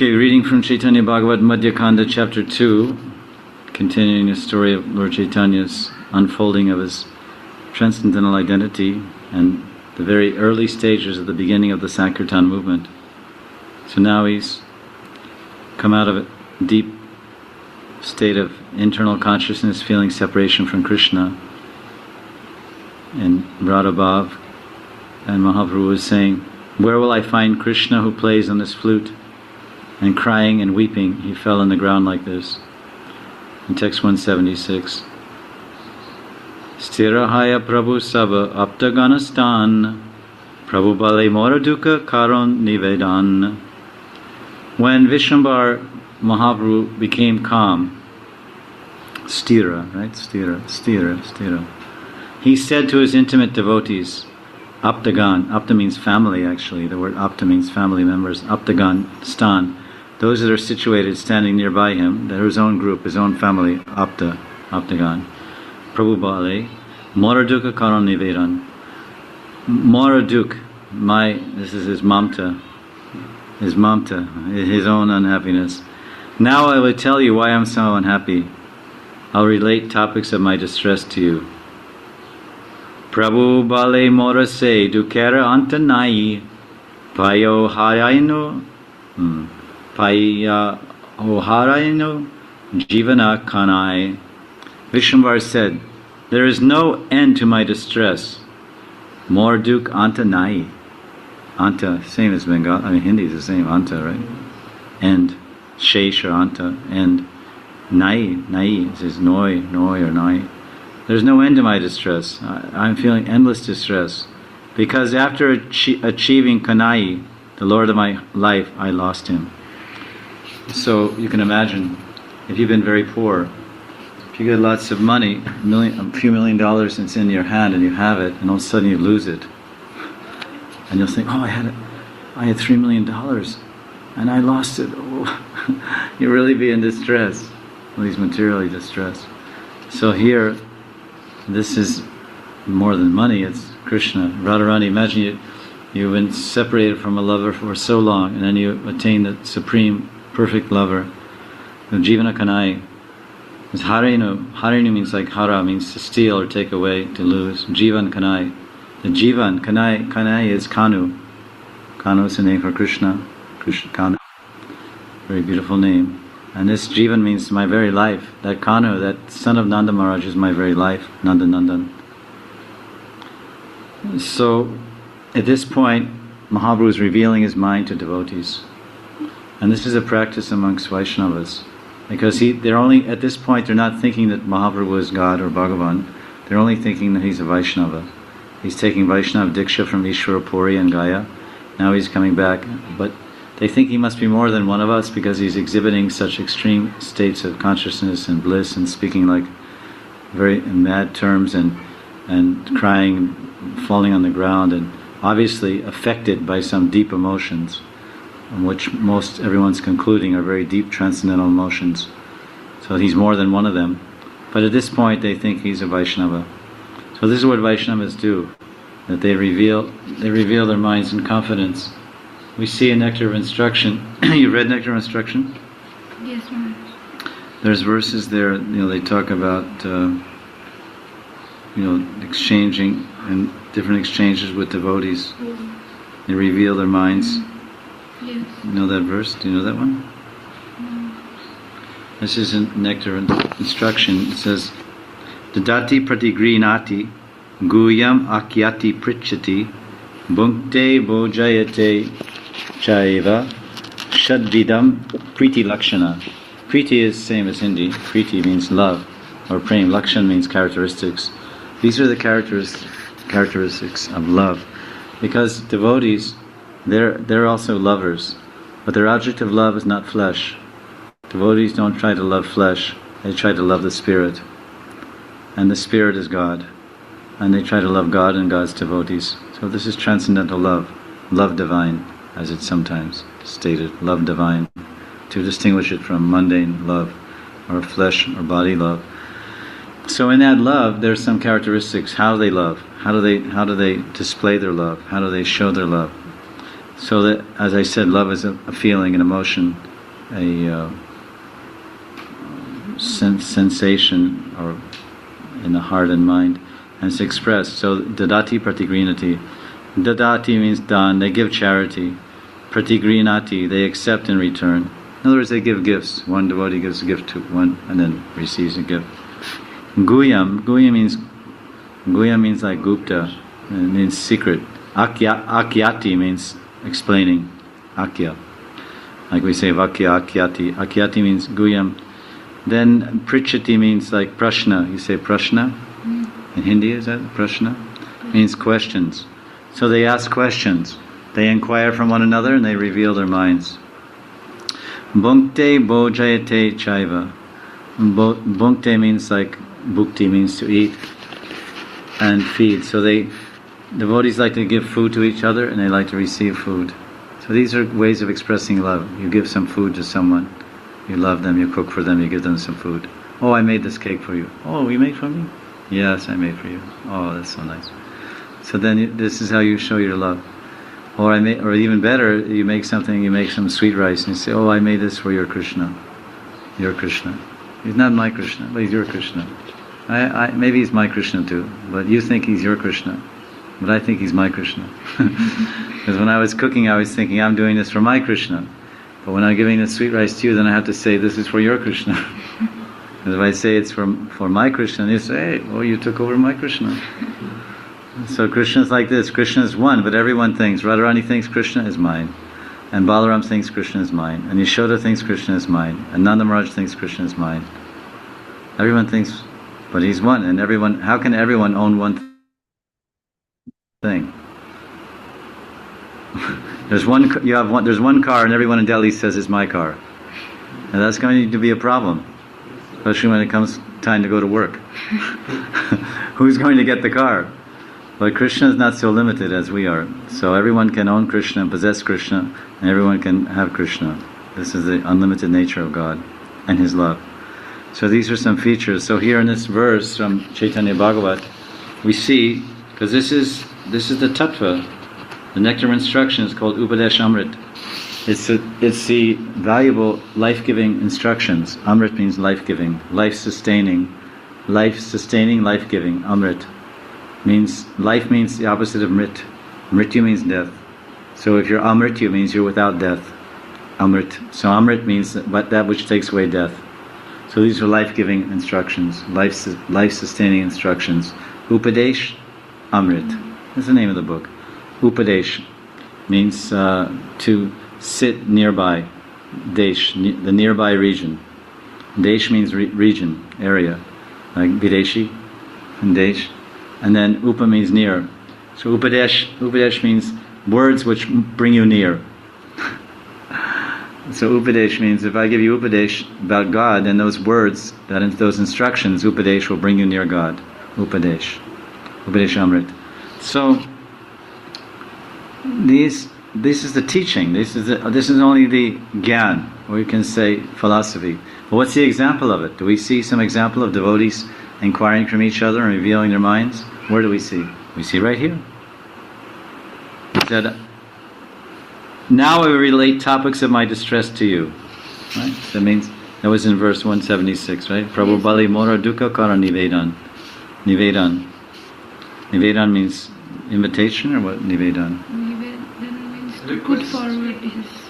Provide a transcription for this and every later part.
Okay, reading from Chaitanya Bhagavad Madhya Kanda, chapter 2, continuing the story of Lord Chaitanya's unfolding of his transcendental identity and the very early stages of the beginning of the Sankirtan movement. So now he's come out of a deep state of internal consciousness, feeling separation from Krishna in Radhabhav, and Mahaprabhu was saying, "Where will I find Krishna who plays on this flute?" And crying and weeping, he fell on the ground like this. In text 176, Stirahaya Prabhu Saba Aptaganastan Prabhu Bale Moraduka Karon Nivedan. When Vishwambar Mahaprabhu became calm, Stira, right? Stira. He said to his intimate devotees, Aptagan, Apta means family actually, the word Apta means family members, Aptagan Stan, those that are situated standing nearby him, they're his own group, his own family, Aptagan. Prabhu Bale, Moraduka Karan Nivedan. Moraduk, this is his mamta, his own unhappiness. Now I will tell you why I'm so unhappy. I'll relate topics of my distress to you. Prabhu Bale Morase Dukera Antanai Payo Haraino Paya Oharaino Jivana Kanai. Vishwambar said, "There is no end to my distress. Morduk Anta Nai." Anta, same as Bengal, Hindi is the same, Anta, right? And Shesh or Anta, and Nai is Noi or Nai. There's no end to my distress. I'm feeling endless distress. Because after achieving Kanai, the Lord of my life, I lost him. So you can imagine, if you've been very poor, if you get lots of money, a few $1 million, and it's in your hand and you have it, and all of a sudden you lose it. And you'll think, I had $3 million and I lost it. Oh, you'll really be in distress, at least materially distressed. So here, this is more than money, it's Krishna. Radharani, imagine you've been separated from a lover for so long, and then you attain the supreme, perfect lover. The Jivana Kanai is Harinu. Harinu means like hara, means to steal or take away, to lose. Jivan Kanai. The Jivan, Kanai is Kanu. Kanu is the name for Krishna. Krishna Kanu. Very beautiful name. And this Jivan means my very life. That Kanu, that son of Nanda Maharaj is my very life, Nanda Nandan. So, at this point, Mahaprabhu is revealing his mind to devotees. And this is a practice amongst Vaishnavas. Because they're only, at this point, they're not thinking that Mahaprabhu is God or Bhagavan. They're only thinking that he's a Vaishnava. He's taking Vaishnava Diksha from Ishvara Puri and Gaya. Now he's coming back. But they think he must be more than one of us because he's exhibiting such extreme states of consciousness and bliss and speaking like very mad terms and crying, falling on the ground, and obviously affected by some deep emotions, which everyone's concluding are very deep transcendental emotions. So he's more than one of them. But at this point they think he's a Vaishnava. So this is what Vaishnavas do, that they reveal their minds in confidence. We see in Nectar of Instruction, you read Nectar of Instruction? Yes, Maharaj. There's verses there, they talk about, exchanging and different exchanges with devotees. They reveal their minds. Yes. You know that verse? Do you know that one? No. This is in Nectar of Instruction. It says, Dadati pratigrinati guyam akyati prichati bhunkte bojayate chaiva shadvidam priti lakshana. Priti is same as Hindi. Priti means love, or prem. Lakshan means characteristics. These are the characteristics of love. Because devotees, they're also lovers, but their object of love is not flesh. Devotees don't try to love flesh, they try to love the spirit. And the spirit is God. And they try to love God and God's devotees. So this is transcendental love, love divine, as it's sometimes stated, love divine, to distinguish it from mundane love, or flesh or body love. So in that love, there's some characteristics. How do they love? How do they display their love? How do they show their love? So that, as I said, love is a feeling, an emotion. sensation or in the heart and mind, and it's expressed. So dadati pratigrinati. Dadati means done, they give charity. Pratigrinati, they accept in return. In other words, they give gifts. One devotee gives a gift to one and then receives a gift. Guyam means like Gupta, it means secret. Akyati means explaining. Akya. Like we say Vakya Akyati. Akyati means Guyam. Then Prichati means like Prashna. You say Prashna? In Hindi, is that Prashna? Means questions. So they ask questions. They inquire from one another and they reveal their minds. Bhunkte bojayate chaiva. Bhunkte means like bhukti means to eat and feed. So devotees like to give food to each other and they like to receive food. So these are ways of expressing love. You give some food to someone. You love them, you cook for them, you give them some food. Oh, I made this cake for you. Oh, you made for me? Yes, I made for you. Oh, that's so nice. So then this is how you show your love. Or even better, you make some sweet rice and you say, oh, I made this for your Krishna. Your Krishna. He's not my Krishna, but he's your Krishna. Maybe he's my Krishna too, but you think he's your Krishna. But I think he's my Krishna. Because when I was cooking, I was thinking, I'm doing this for my Krishna. But when I'm giving the sweet rice to you, then I have to say, this is for your Krishna. Because if I say it's for my Krishna, you say, hey, oh, you took over my Krishna. So Krishna is like this. Krishna is one, but everyone thinks. Radharani thinks Krishna is mine. And Balaram thinks Krishna is mine. And Yashoda thinks Krishna is mine. And Nanda Maharaj thinks Krishna is mine. Everyone thinks, but he's one. And how can everyone own one thing? There's one car and everyone in Delhi says it's my car. And that's going to be a problem. Especially when it comes time to go to work. Who's going to get the car? But Krishna is not so limited as we are. So everyone can own Krishna and possess Krishna, and everyone can have Krishna. This is the unlimited nature of God and His love. So these are some features. So here in this verse from Chaitanya Bhagavat, we see, because this is the tattva, the nectar instructions called Upadesh Amrit. It's the valuable life-giving instructions. Amrit means life-giving, life-sustaining, life-giving. Amrit means life means the opposite of mrit. Mrityu means death. So if you're amrityu, means you're without death. Amrit. So amrit means that which takes away death. So these are life-giving instructions, life-sustaining instructions. Upadesh, Amrit. That's the name of the book. Upadesh means to sit nearby. Desh, the nearby region. Desh means region, area, like Videshi and Desh. And then Upa means near. So Upadesh means words which bring you near. So Upadesh means if I give you Upadesh about God, then those words, those instructions, Upadesh will bring you near God. Upadesh Amrit. So this is the teaching. This is only the gyan, or you can say philosophy. But what's the example of it? Do we see some example of devotees inquiring from each other and revealing their minds? Where do we see? We see right here. He said, now I will relate topics of my distress to you. Right? That means, that was in verse 176, right? Prabhu Bali Mora Dukkha Kara Nivedan. Nivedan means invitation, or what? Nivedan means to put forward.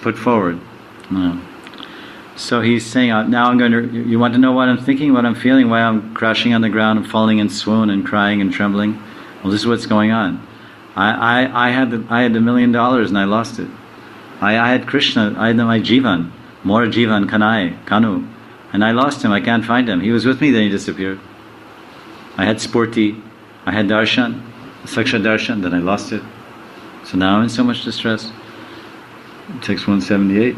Put forward. No. So he's saying, now I'm going to, you want to know what I'm thinking, what I'm feeling, why I'm crashing on the ground and falling in swoon and crying and trembling? Well, this is what's going on. I had $1 million and I lost it. I had Krishna, I had my Jivan, Mora Jivan Kanu, and I lost him, I can't find him. He was with me, then he disappeared. I had Spurti, I had Darshan, Saksha Darshan, then I lost it. So now I'm in so much distress. Text 178.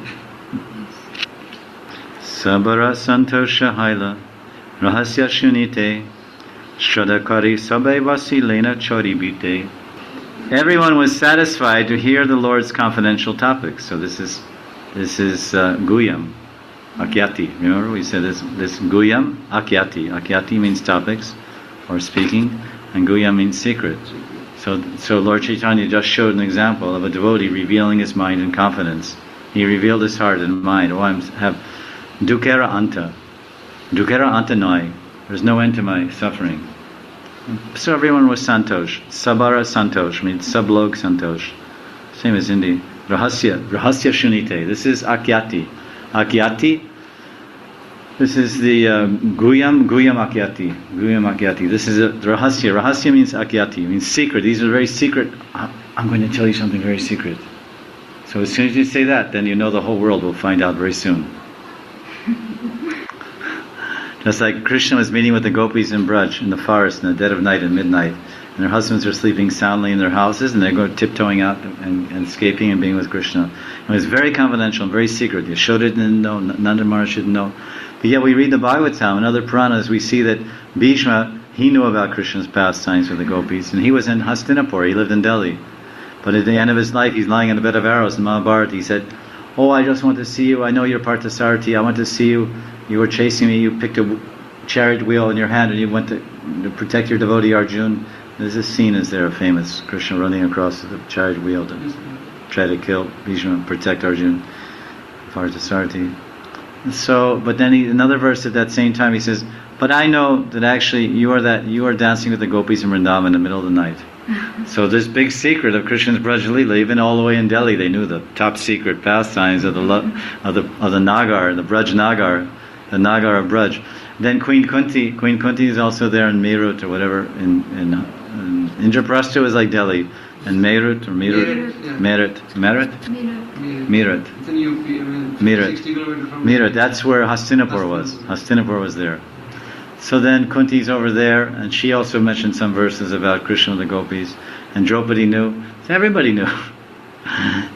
Sabara Santosha Haila Rahasya Shunite Shradakari Sabai Vasi Lena Chori Bite. Everyone was satisfied to hear the Lord's confidential topics. So this is Guyam, Akyati. Remember we said this Guyam, Akyati. Akyati means topics or speaking, and Guyam means secret. So Lord Chaitanya just showed an example of a devotee revealing his mind in confidence He revealed his heart and mind. Oh, I have dukkara anta. Dukkara anta noi. There's no end to my suffering. So everyone was santosh. Sabara santosh means sublog santosh. Same as Hindi. Rahasya shunite. This is akyati. Akyati. This is the Guyam Akyati. This is a Rahasya. Rahasya means Akyati, means secret. These are very secret. I'm going to tell you something very secret. So as soon as you say that, then you know the whole world will find out very soon. Just like Krishna was meeting with the gopis in Braj, in the forest, in the dead of night and midnight, and their husbands are sleeping soundly in their houses, and they're going tiptoeing out and escaping and being with Krishna. It was very confidential and very secret. Yashoda didn't know, Nanda Maharaj didn't know. But yet we read the Bhagavatam and other Puranas, we see that Bhishma, he knew about Krishna's pastimes with the gopis, and he was in Hastinapur, he lived in Delhi. But at the end of his life, he's lying on a bed of arrows in Mahabharata. He said, oh, I just want to see you, I know you're Parthasarathi, I want to see you. You were chasing me, you picked a chariot wheel in your hand and you went to protect your devotee Arjun. There's this scene is there, famous, Krishna running across the chariot wheel to try to kill Bhishma, protect Arjun, Parthasarathi. So, but then another verse at that same time he says, but I know that actually you are dancing with the gopis in Vrindavan in the middle of the night. So this big secret of Krishna's Braj Leela, even all the way in Delhi, they knew the top secret pastimes of the Nagar, the Braj Nagar, the Nagar of Braj. Then Queen Kunti is also there in Meerut or whatever. In Indraprastha is like Delhi, and Meerut. Meerut. That's where Hastinapur was. Hastinapur was there. So then Kunti's over there, and she also mentioned some verses about Krishna and the gopis, and Draupadi knew. So everybody knew.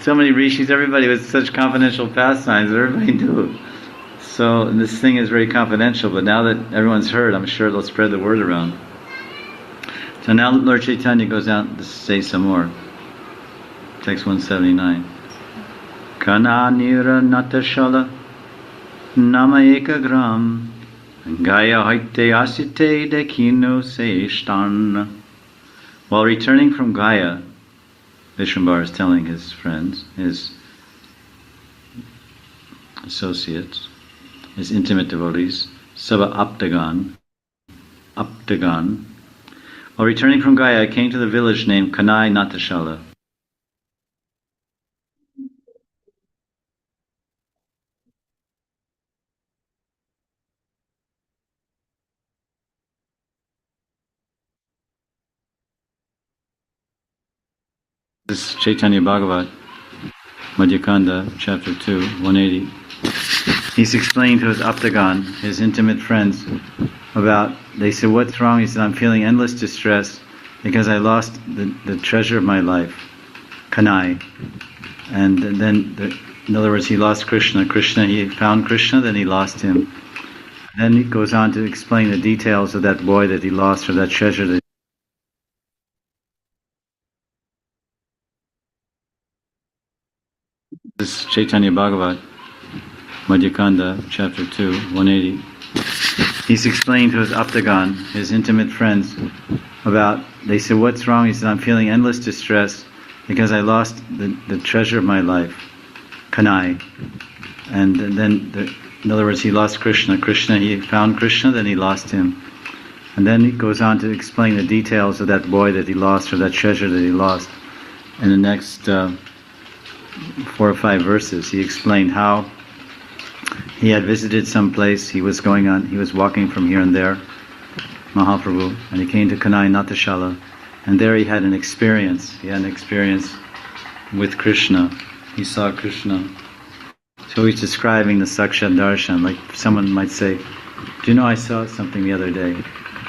So many rishis, everybody with such confidential pastimes, everybody knew. So this thing is very confidential, but now that everyone's heard, I'm sure they'll spread the word around. So now Lord Chaitanya goes out to say some more. Text 179. Kana nira natashala nama ekagram Gaya haite asite dekino seishtan. While returning from Gaya, Vishwambar is telling his friends, his associates, his intimate devotees, Seva Aptagan. While returning from Gaya, I came to the village named Kanai Natashala. This is Chaitanya Bhagavat, Madhyakanda, chapter 2, 180. He's explaining to his Aptagan, his intimate friends, about, they said, what's wrong? He said, I'm feeling endless distress because I lost the treasure of my life, Kanai. And then, in other words, he lost Krishna. He found Krishna, then he lost him. Then he goes on to explain the details of that boy that he lost, or that treasure that This is Chaitanya Bhagavat, Madhyakanda, chapter 2, 180. He's explaining to his Aptagan, his intimate friends, about, they said, what's wrong? He said, I'm feeling endless distress because I lost the treasure of my life, Kanai. And then, in other words, he lost Krishna. He found Krishna, then he lost him. And then he goes on to explain the details of that boy that he lost, or that treasure that he lost. In the next 4 or 5 verses, he explained how he had visited some place, he was walking from here and there, Mahaprabhu, and he came to Kanai Natashala, and there he had an experience. He had an experience with Krishna. He saw Krishna. So he's describing the Sakshat Darshan, like someone might say, do you know I saw something the other day?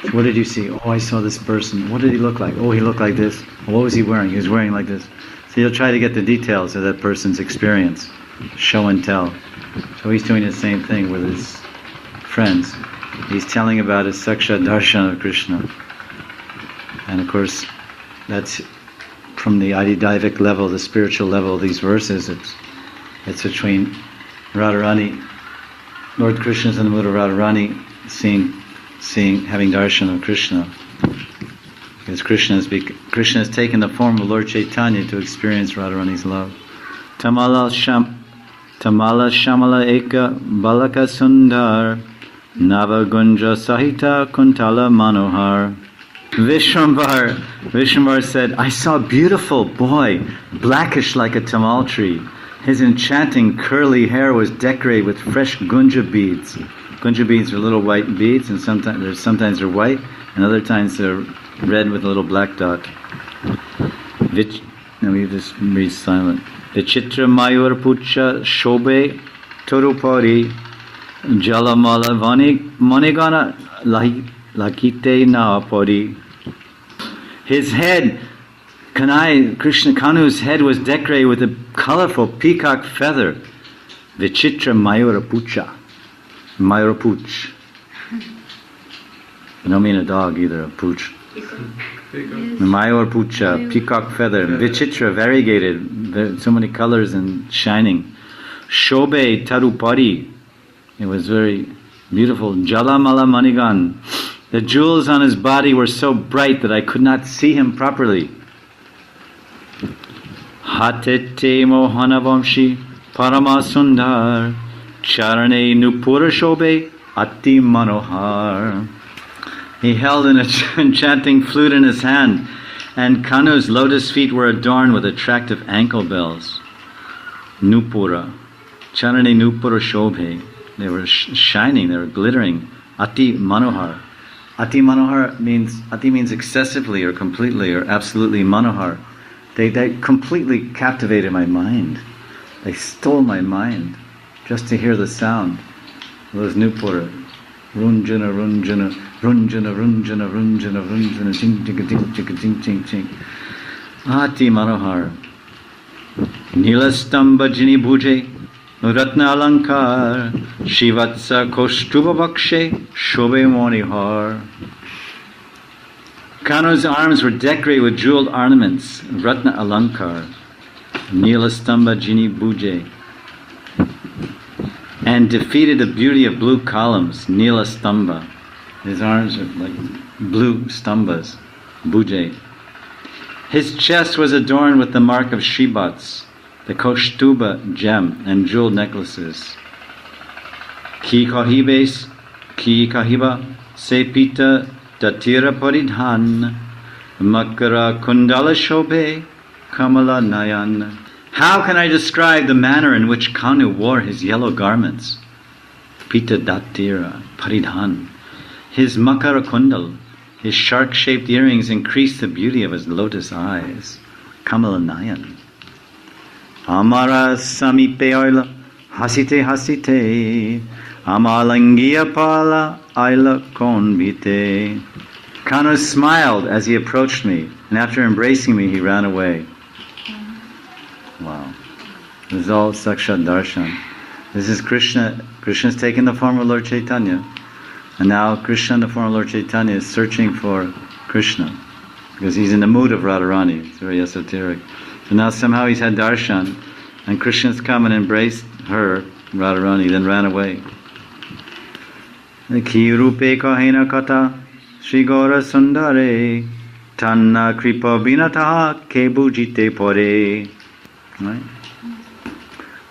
So what did you see? Oh, I saw this person. What did he look like? Oh, he looked like this. What was he wearing? He was wearing like this. So you'll try to get the details of that person's experience, show and tell. So he's doing the same thing with his friends. He's telling about his Sakshat Darshan of Krishna. And of course, that's from the Adidaivic level, the spiritual level of these verses. It's between Radharani, Lord Krishna's in the mood of Radharani, having darshan of Krishna. Because Krishna has taken the form of Lord Chaitanya to experience Radharani's love. Tamalal Tamala Shamala Eka Balaka Sundar Navagunja Sahita Kuntala Manohar. Vishwambar said, I saw a beautiful boy, blackish like a tamal tree. His enchanting curly hair was decorated with fresh gunja beads. Gunja beads are little white beads, and sometimes they're white, and other times they're red with a little black dot. Now we just read silent. Vichitra Mayur Pucha Shobe Torupari Jalamala Manigana Lakite Na Pori. His head, Krishna Kanu's head was decorated with a colorful peacock feather. Vichitra Mayura Pucha. Mayura Puch. I don't mean a dog either, a pooch. Mayur Pucha, peacock feather. Vichitra, variegated, so many colors and shining. Shobe Tarupari. It was very beautiful. Jalamala Manigan. The jewels on his body were so bright that I could not see him properly. Hatete Mohanavamshi Paramasundar Charane Nupura Shobe Ati Manohar. He held an enchanting flute in his hand, and Kanu's lotus feet were adorned with attractive ankle bells. Nupura. Charane Nupura Shobhe. They were shining, they were glittering. Ati Manohar. Ati means excessively or completely or absolutely manohar. They completely captivated my mind. They stole my mind just to hear the sound. Those Nupura. Runjana, runjana, runjana, runjana, runjana, runjana, ching, ching, ching, ching, ching, ching, ching. Ati manohar. Nilastamba jini bhuje, ratna alankar, shivatsa kostuba bakshe, shobe monihar. Kanu's arms were decorated with jeweled ornaments, ratna alankar, nilastamba jini bhuje, and defeated the beauty of blue columns, Nila Stamba. His arms are like blue stambas, buje. His chest was adorned with the mark of Shibats, the Koshtuba gem, and jeweled necklaces. Ki kahibes, ki kahiba, se pita datira paridhan, makara kundala shobe, kamala nayan. How can I describe the manner in which Kanu wore his yellow garments? Pita datira paridhan. His makara kundal, his shark-shaped earrings increased the beauty of his lotus eyes. Kamala nayan. Amara samipe oila, hasite hasite, amalangiya pala aila konbite. Kanu smiled as he approached me, and after embracing me, he ran away. Wow. This is all Sakshat Darshan. This is Krishna. Krishna's taken the form of Lord Chaitanya. And now Krishna in the form of Lord Chaitanya is searching for Krishna. Because he's in the mood of Radharani. It's very esoteric. So now somehow he's had darshan, and Krishna's come and embraced her, Radharani, then ran away. Ki rupe kahena kata Shri Gaura Sundare Tanna kripa binataha ke bujite pore. Right?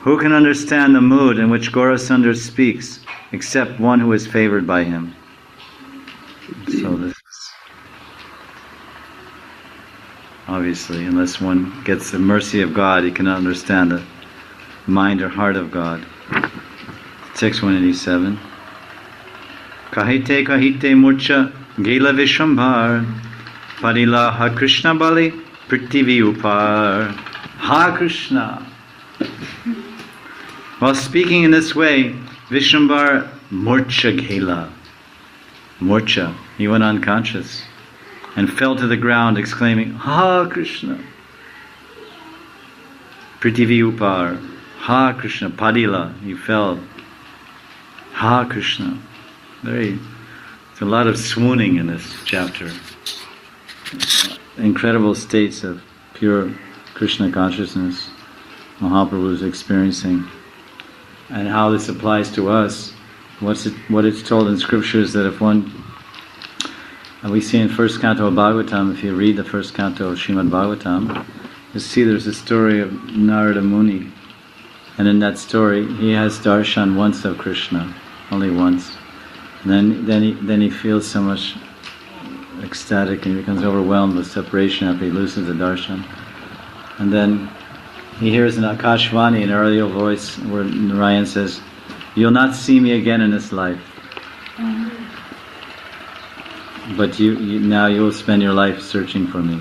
Who can understand the mood in which Gaurasundar speaks except one who is favored by him? So this is obviously, unless one gets the mercy of God, he cannot understand the mind or heart of God. Text 187. Kahite kahite murcha gela vishambhar parila ha Krishna bali prithvi upar. Ha Krishna. While speaking in this way, Vishwambar Murcha Gela. Murcha. He went unconscious and fell to the ground exclaiming, Ha Krishna. Prithvi upar. Ha Krishna. Padila. He fell. Ha Krishna. There's a lot of swooning in this chapter. Incredible states of pure Krishna consciousness Mahaprabhu is experiencing, and how this applies to us. What it's told in scriptures that if one, and we see in first canto of Bhagavatam, if you read the first canto of Srimad Bhagavatam, you see there's a story of Narada Muni And in that story, he has darshan once of Krishna, only once. And then he feels so much ecstatic and he becomes overwhelmed with separation after he loses the darshan. And then he hears an Akashvani, an audio voice, where Narayan says, "You'll not see me again in this life. But now you will spend your life searching for me."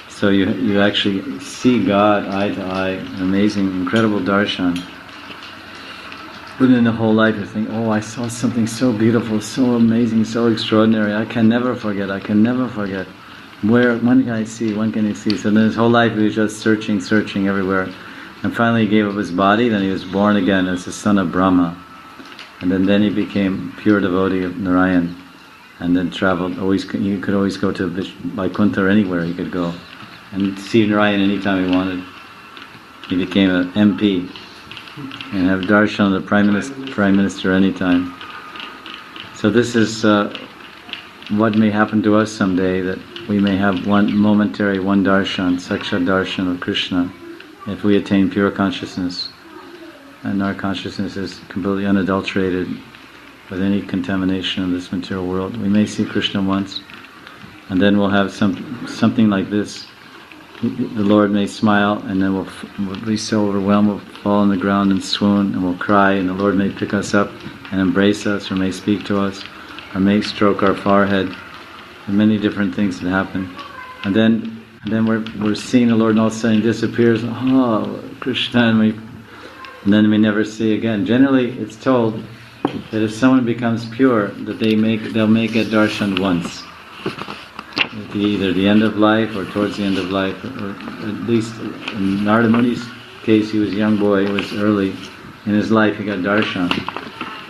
So you actually see God eye to eye, an amazing, incredible darshan. Within the whole life you think, "Oh, I saw something so beautiful, so amazing, so extraordinary. I can never forget. When can I see? When can I see?" So then his whole life he was just searching everywhere. And finally he gave up his body, then he was born again as the son of Brahma. And then he became pure devotee of Narayan. And then traveled, he could always go to Vaikuntha or anywhere he could go. And see Narayan anytime he wanted. He became an MP. And have darshan of the Prime Minister anytime. So this is what may happen to us someday, that we may have one darshan, sakshat darshan of Krishna, if we attain pure consciousness. And our consciousness is completely unadulterated with any contamination of this material world. We may see Krishna once, and then we'll have something like this. The Lord may smile, and then we'll be so overwhelmed, we'll fall on the ground and swoon, and we'll cry, and the Lord may pick us up and embrace us, or may speak to us, or may stroke our forehead, and many different things that happen. And then we're seeing the Lord, and all of a sudden he disappears. Oh, Krishna, and then we never see again. Generally, it's told that if someone becomes pure, that they'll make a darshan once. At either the end of life or towards the end of life, or at least in Narada Muni's case, he was a young boy, it was early in his life, he got darshan.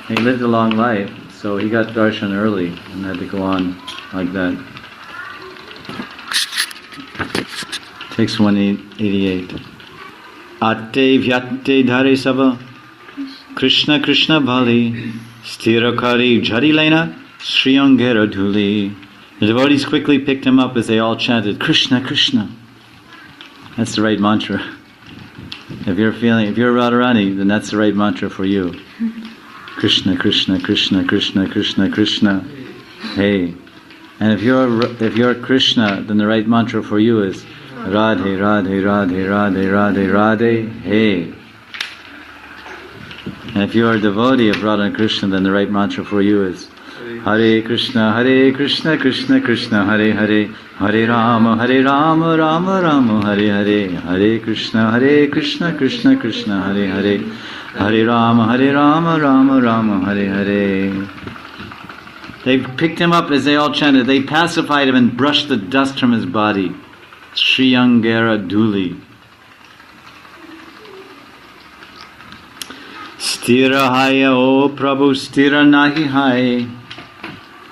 He lived a long life, so he got darshan early and had to go on like that. Text 188. Atte vyate dhare sava Krishna Krishna bhali stirakari jhari lena shriyangera dhuli. The devotees quickly picked him up as they all chanted, "Krishna, Krishna." That's the right mantra. If you're Radharani, then that's the right mantra for you. Krishna, Krishna, Krishna, Krishna, Krishna, Krishna. Hey. And if you're Krishna, then the right mantra for you is Radhe, Radhe, Radhe, Radhe, Radhe, Radhe, Hey. And if you're a devotee of Radha and Krishna, then the right mantra for you is Hare Krishna, Krishna Krishna, Hare Hare, Hare Rama, Rama Rama, Hare Hare, Hare Krishna, Krishna Krishna, Hare Hare, Hare Rama, Rama Rama, Hare Hare. They picked him up as they all chanted. They pacified him and brushed the dust from his body. Shriyangera Dhuli. Stira haya o Prabhu, stira nahi hai.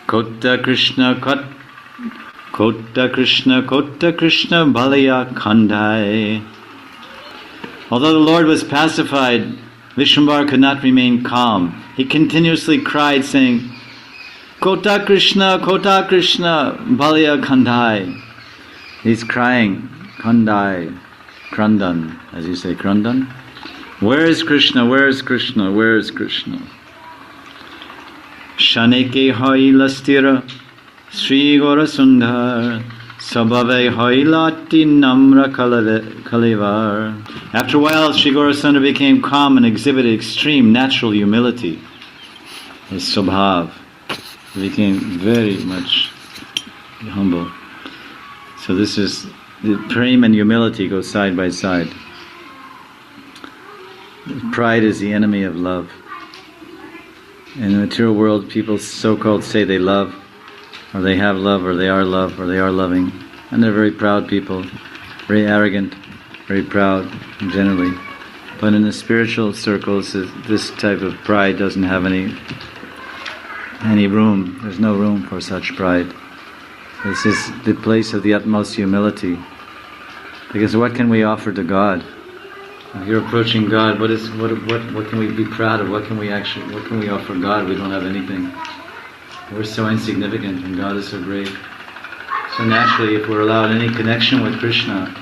Kota Krishna, Kota Krishna, Balaya Khandai. Although the Lord was pacified, Vishwambar could not remain calm. He continuously cried, saying, Kota Krishna, Balaya Khandai. He's crying, Khandai, Krandan, as you say, Krandan. Where is Krishna? Where is Krishna? Where is Krishna? Shaneke haila stira, Sri Gora Sundar, Sabave hailati namra kalivar. After a while, Sri Gora Sundar became calm and exhibited extreme natural humility. His Subhav became very much humble. So this is, the prema and humility go side by side. Pride is the enemy of love. In the material world, people so-called say they love, or they have love, or they are love, or they are loving. And they're very proud people, very arrogant, very proud, generally. But in the spiritual circles, this type of pride doesn't have any room. There's no room for such pride. This is the place of the utmost humility. Because what can we offer to God? If you're approaching God, what can we be proud of? What can we offer God? We don't have anything. We're so insignificant and God is so great. So naturally, if we're allowed any connection with Krishna,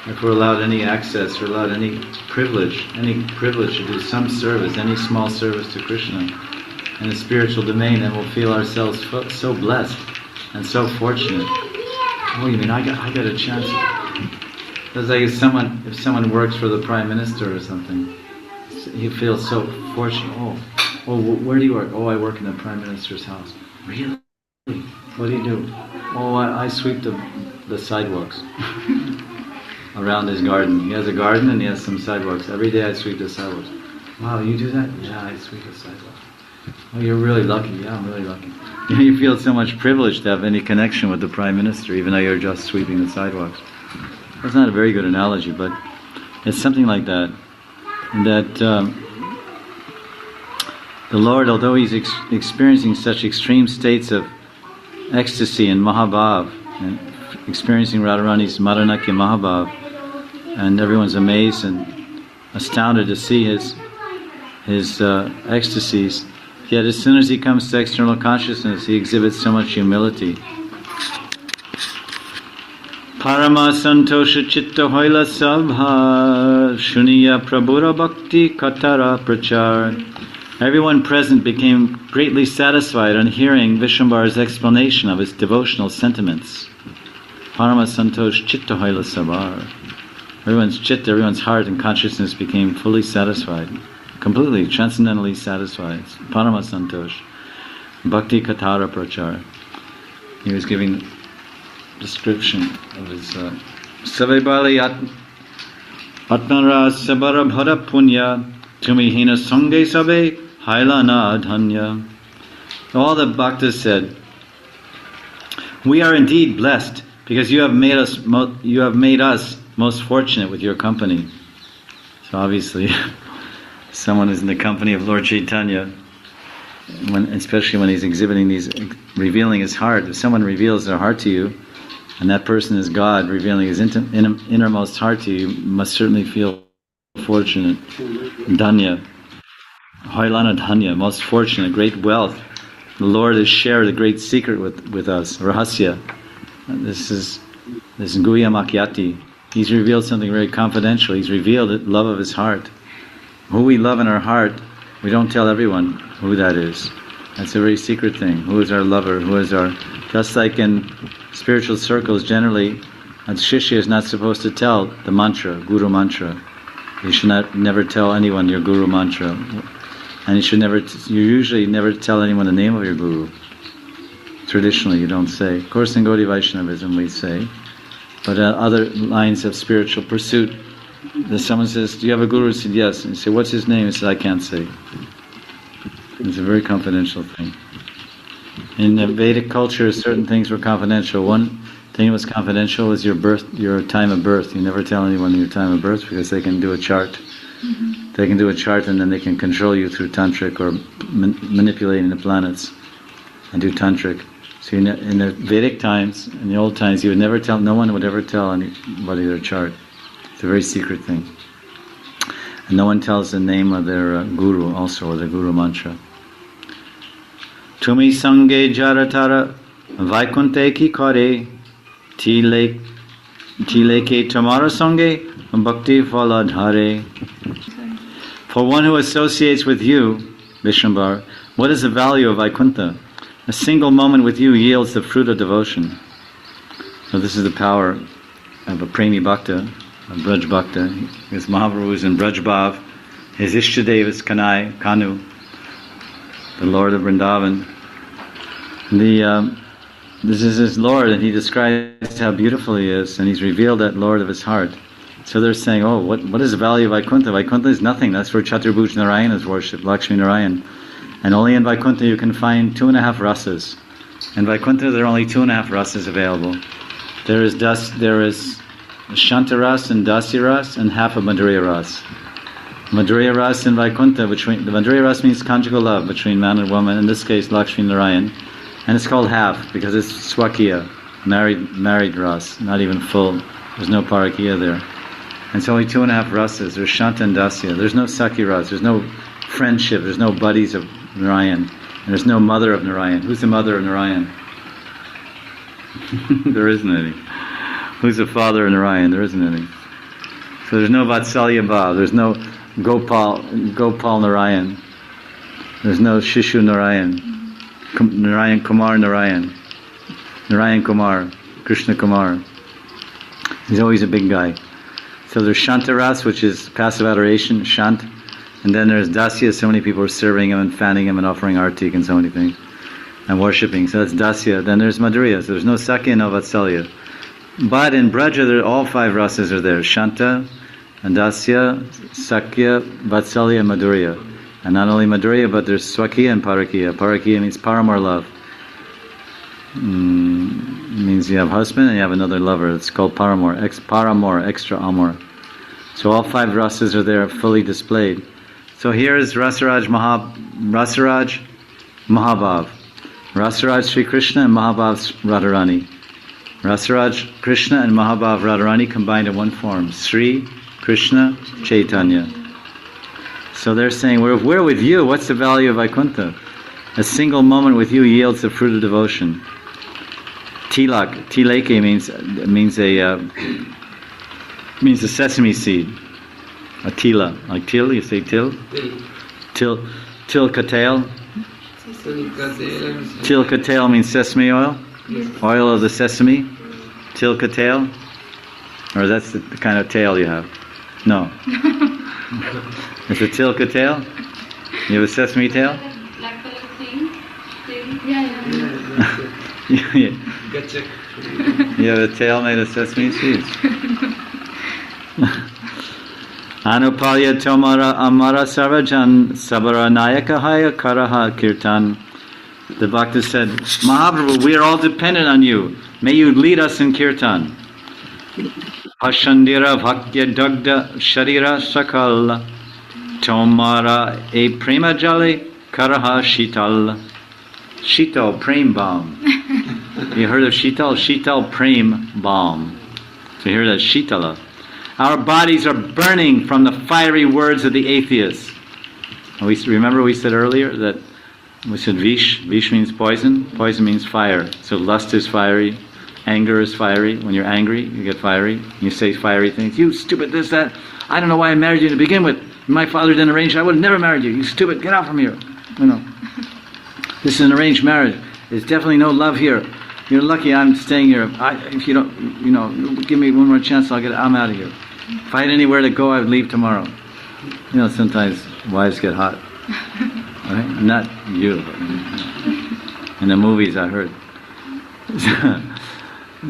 if we're allowed any access or allowed any privilege to do some service, any small service to Krishna in the spiritual domain, then we'll feel ourselves so blessed and so fortunate. Oh, you mean I got a chance? It's like if someone works for the Prime Minister or something, he feels so fortunate. Oh, where do you work? Oh, I work in the Prime Minister's house. Really? What do you do? Oh, I sweep the sidewalks around his garden. He has a garden and he has some sidewalks. Every day I sweep the sidewalks. Wow, you do that? Yeah, I sweep the sidewalks. Oh, you're really lucky. Yeah, I'm really lucky. You feel so much privilege to have any connection with the Prime Minister, even though you're just sweeping the sidewalks. That's not a very good analogy, but it's something like that. That the Lord, although He's experiencing such extreme states of ecstasy and Mahabhav, and experiencing Radharani's Madanakya Mahabhav, and everyone's amazed and astounded to see his ecstasies, yet as soon as he comes to external consciousness, he exhibits so much humility. Parama santosha chitta hoila sabha shuniya prabhura bhakti katara prachar. Everyone present became greatly satisfied on hearing Vishwambara's explanation of his devotional sentiments. Parama santosh chitta hoila sabha. Everyone's chitta, everyone's heart and consciousness became fully satisfied, completely, transcendentally satisfied. Parama santosh. Bhakti katara prachar. He was giving description of his Savebali Atmara Sabara Bhara Punya Tumihina Sange Sabe Hailana Dhanya. All the bhaktas said, we are indeed blessed because you have made us most fortunate with your company. So obviously someone who's in the company of Lord Chaitanya, especially when he's exhibiting these, revealing his heart, if someone reveals their heart to you, and that person is God revealing his innermost heart to you, you must certainly feel fortunate. Dhanya. Hailana Dhanya, most fortunate, great wealth. The Lord has shared a great secret with us, Rahasya. This is Guhya Makyati. He's revealed something very confidential. He's revealed the love of his heart. Who we love in our heart, we don't tell everyone who that is. That's a very secret thing. Who is our lover? Who is our... Just like in spiritual circles, generally, a shishya is not supposed to tell the mantra, guru mantra. You should never tell anyone your guru mantra. And you usually never tell anyone the name of your guru. Traditionally, you don't say. Of course, in Gaudiya Vaishnavism we say. But other lines of spiritual pursuit, someone says, do you have a guru? He said, yes. And you say, what's his name? He said, I can't say. It's a very confidential thing. In the Vedic culture, certain things were confidential. One thing that was confidential was your time of birth. You never tell anyone your time of birth because they can do a chart. Mm-hmm. They can do a chart and then they can control you through tantric or manipulating the planets and do tantric. So in the Vedic times, in the old times, no one would ever tell anybody their chart. It's a very secret thing. And no one tells the name of their guru also, or the guru mantra. Tumi sange jaratara vaikunte ki kare tile ke tamara sange bhakti phala dhare. For one who associates with you, Vishwambar, what is the value of Vaikuntha? A single moment with you yields the fruit of devotion. So this is the power of a Premi Bhakta, a Braj Bhakta. His Mahaprabhu is in Braj Bhav. His Ishtadev is Kanu, the Lord of Vrindavan. This is his Lord, and he describes how beautiful he is, and he's revealed that Lord of his heart. So they're saying, oh, what is the value of Vaikuntha? Vaikuntha is nothing. That's where Chaturbhuj Narayan is worshipped, Lakshmi Narayan. And only in Vaikuntha you can find 2.5 rasas. In Vaikuntha there are only 2.5 rasas available. There is Shantaras and Dasiras and half of Madhurya Ras. Madhurya Ras in Vaikuntha, the Madhurya Ras means conjugal love between man and woman, in this case Lakshmi Narayan. And it's called half because it's Swakiya, married Ras, not even full. There's no Parakiya there. And it's only 2.5 rasas. There's Shanta and Dasya. There's no Sakhi Ras. There's no friendship. There's no buddies of Narayan. And there's no mother of Narayan. Who's the mother of Narayan? There isn't any. Who's the father of Narayan? There isn't any. So there's no Vatsalya Bhav, there's no Gopal Narayan, there's no Shishu Narayan, Narayan Kumar, Krishna Kumar. He's always a big guy. So there's Shantaras, which is passive adoration, Shant, and then there's Dasya, so many people are serving him and fanning him and offering artik and so many things, and worshipping, so that's Dasya. Then there's Madhurya, so there's no Sakya, no Vatsalya. But in Braja, all 5 rasas are there, Shanta, and Dasya, Sakya, Vatsalya, and Madhurya. And not only Madhurya, but there's Swakiya and Parakiya. Parakiya means paramar love. Means you have husband and you have another lover. It's called paramor, extra amor. So all 5 rasas are there, fully displayed. So here is Rasaraj Mahabhav. Rasaraj Sri Krishna and Mahabhav Radharani. Rasaraj Krishna and Mahabhav Radharani combined in one form. Sri Krishna Chaitanya. So they're saying, we're with you. What's the value of Vaikuntha? A single moment with you yields the fruit of devotion. Tilak, tileke means a sesame seed. A tila, like til, you say til? Tilkatel. Tilkatel means sesame oil? Yes. Oil of the sesame? Tilkatel? Or that's the kind of tail you have? No. It's a tilkatel? You have a sesame tail? Black color thing. Yeah. You have a tail made of sesame seeds. Anupalya Tomara Amara Sarvajan Sabara Nayaka Haya Karaha Kirtan. The Bhakta said, Mahaprabhu, we are all dependent on you. May you lead us in Kirtan. Pashandira Bhaktya Dagda Sharira Sakal Tomara E Prema Jali Karaha Shital. Shital, Prem Balm. You heard of Shital? Shital, Prem Balm. So you hear that Shitala. Our bodies are burning from the fiery words of the atheists. We said earlier that we said Vish. Vish means poison. Poison means fire. So lust is fiery. Anger is fiery. When you're angry, you get fiery. You say fiery things. You stupid this, that. I don't know why I married you to begin with. My father didn't arrange it. I would have never married you. You stupid. Get out from here. You know. This is an arranged marriage. There's definitely no love here. You're lucky I'm staying here. If you don't, give me one more chance, I'm out of here. If I had anywhere to go, I would leave tomorrow. Sometimes wives get hot. Right? Not you. In the movies I heard.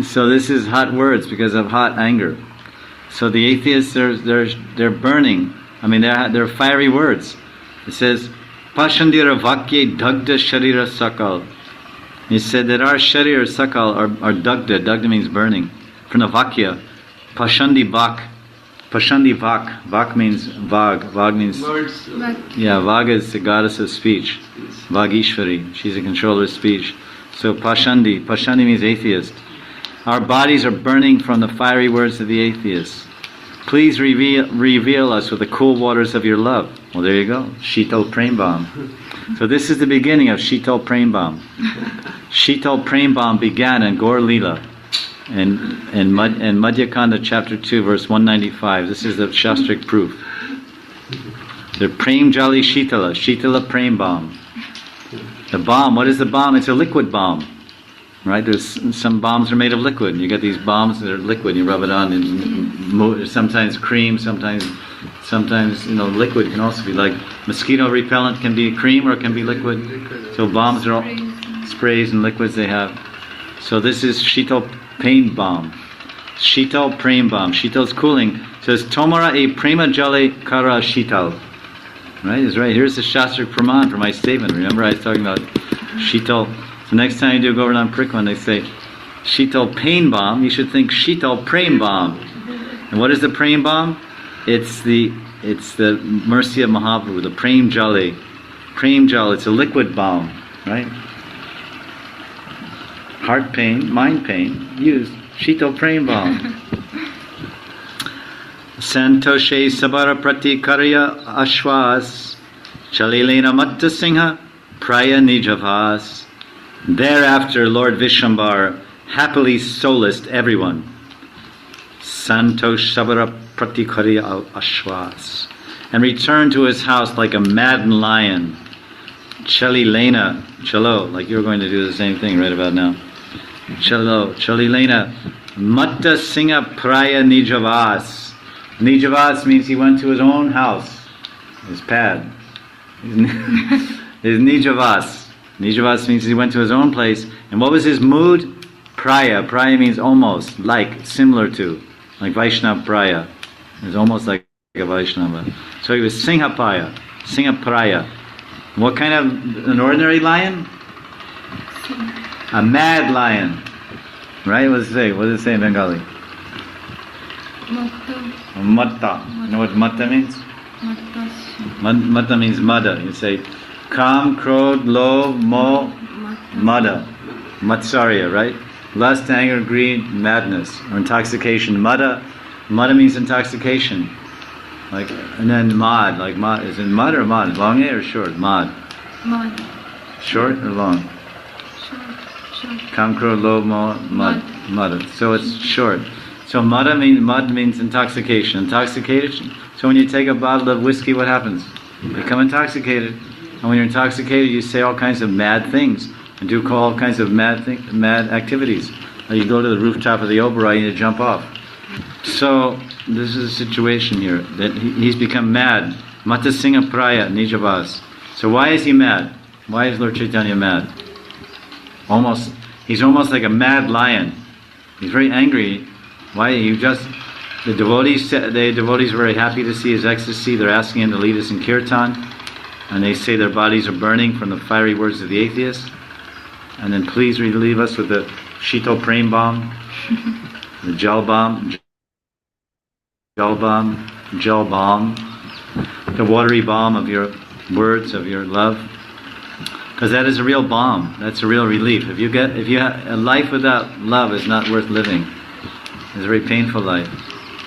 So this is hot words because of hot anger. So the atheists, they're burning. They're fiery words. It says, Pashandira Vakye Dagda Sharira Sakal. He said that our Sharira Sakal are Dagda. Dagda means burning. From the Vakya. Pashandi Vak. Pashandi Vak. Vak means Vag. Vag means... Words. Yeah, Vag is the goddess of speech. Vagishvari. She's a controller of speech. So Pashandi. Pashandi means atheist. Our bodies are burning from the fiery words of the atheists. Please reveal us with the cool waters of your love. Well, there you go. Shital Prem Balm. So this is the beginning of Shital Prem Balm. Shital Prem Balm began in Gaur Leela. In Madhyakanda chapter 2 verse 195. This is the Shastric proof. The Prem Jali Shitala. Shitala Prem Balm. The balm, what is the balm? It's a liquid balm. Right? There's some balms are made of liquid. You get these balms that are liquid. You rub it on, and sometimes cream, sometimes liquid can also be like mosquito repellent can be cream or it can be liquid. So balms are all sprays and liquids they have. So this is Shital Pain Balm. Shital Prem Balm. Shital's cooling. It says Tomara e Prema Jale Kara Shital. Right? It's right. Here's the Shastric Praman for my statement. Remember I was talking about Shital. So next time you do Govardhan Parikman, they say Shital Pain Balm, you should think Shital Prem Balm. And what is the Prem Balm? It's the mercy of Mahaprabhu, the Prem Jale. Prem Jal, it's a liquid balm, right? Heart pain, mind pain, use Shital Prem Balm. Santoshe Sabara Prati Karya Ashwas Chalilena Matta Singha Praya Nijavas. Thereafter, Lord Vishwambar happily solaced everyone. Santosh Sabara Pratikari Ashwas, and returned to his house like a maddened lion. Chalilena, Chalo, like you're going to do the same thing right about now. Chalilena, Matta Singha Praya Nijavas. Nijavas means he went to his own house, his pad. His Nijavas. Nijavas means he went to his own place. And what was his mood? Praya. Praya means almost, like, similar to. Like Vaishnava Praya. It's almost like a Vaishnava. So he was Singha Praya. What kind of, an ordinary lion? A mad lion. Right? What does it say? What does it say in Bengali? Matta. You know what matta means? Matta means mada. You say Kam, Krodh, Lobh, Moh, Mada. Matsarya, right? Lust, anger, greed, madness, or intoxication. Mada means intoxication. Like, and then mad, like mad. Is it mud or mad? Long A or short? Mad. Mud. Short or long? Short. Kam, Krodh, Lobh, Moh, Mada. So it's short. So mud means intoxication. Intoxication. So when you take a bottle of whiskey, what happens? You become intoxicated. And when you're intoxicated, you say all kinds of mad things and do all kinds of mad activities. Or you go to the rooftop of the Oberoi and you jump off. So this is a situation here that he's become mad. Mata Singha Praya Nijavas. So why is he mad? Why is Lord Chaitanya mad? He's almost like a mad lion. He's very angry. Why? The devotees are very happy to see his ecstasy. They're asking him to lead us in kirtan. And they say their bodies are burning from the fiery words of the atheists. And then please relieve us with the Shito Prem Bomb, the gel bomb, the watery bomb of your words, of your love. Because that is a real bomb. That's a real relief. A life without love is not worth living. It's a very painful life.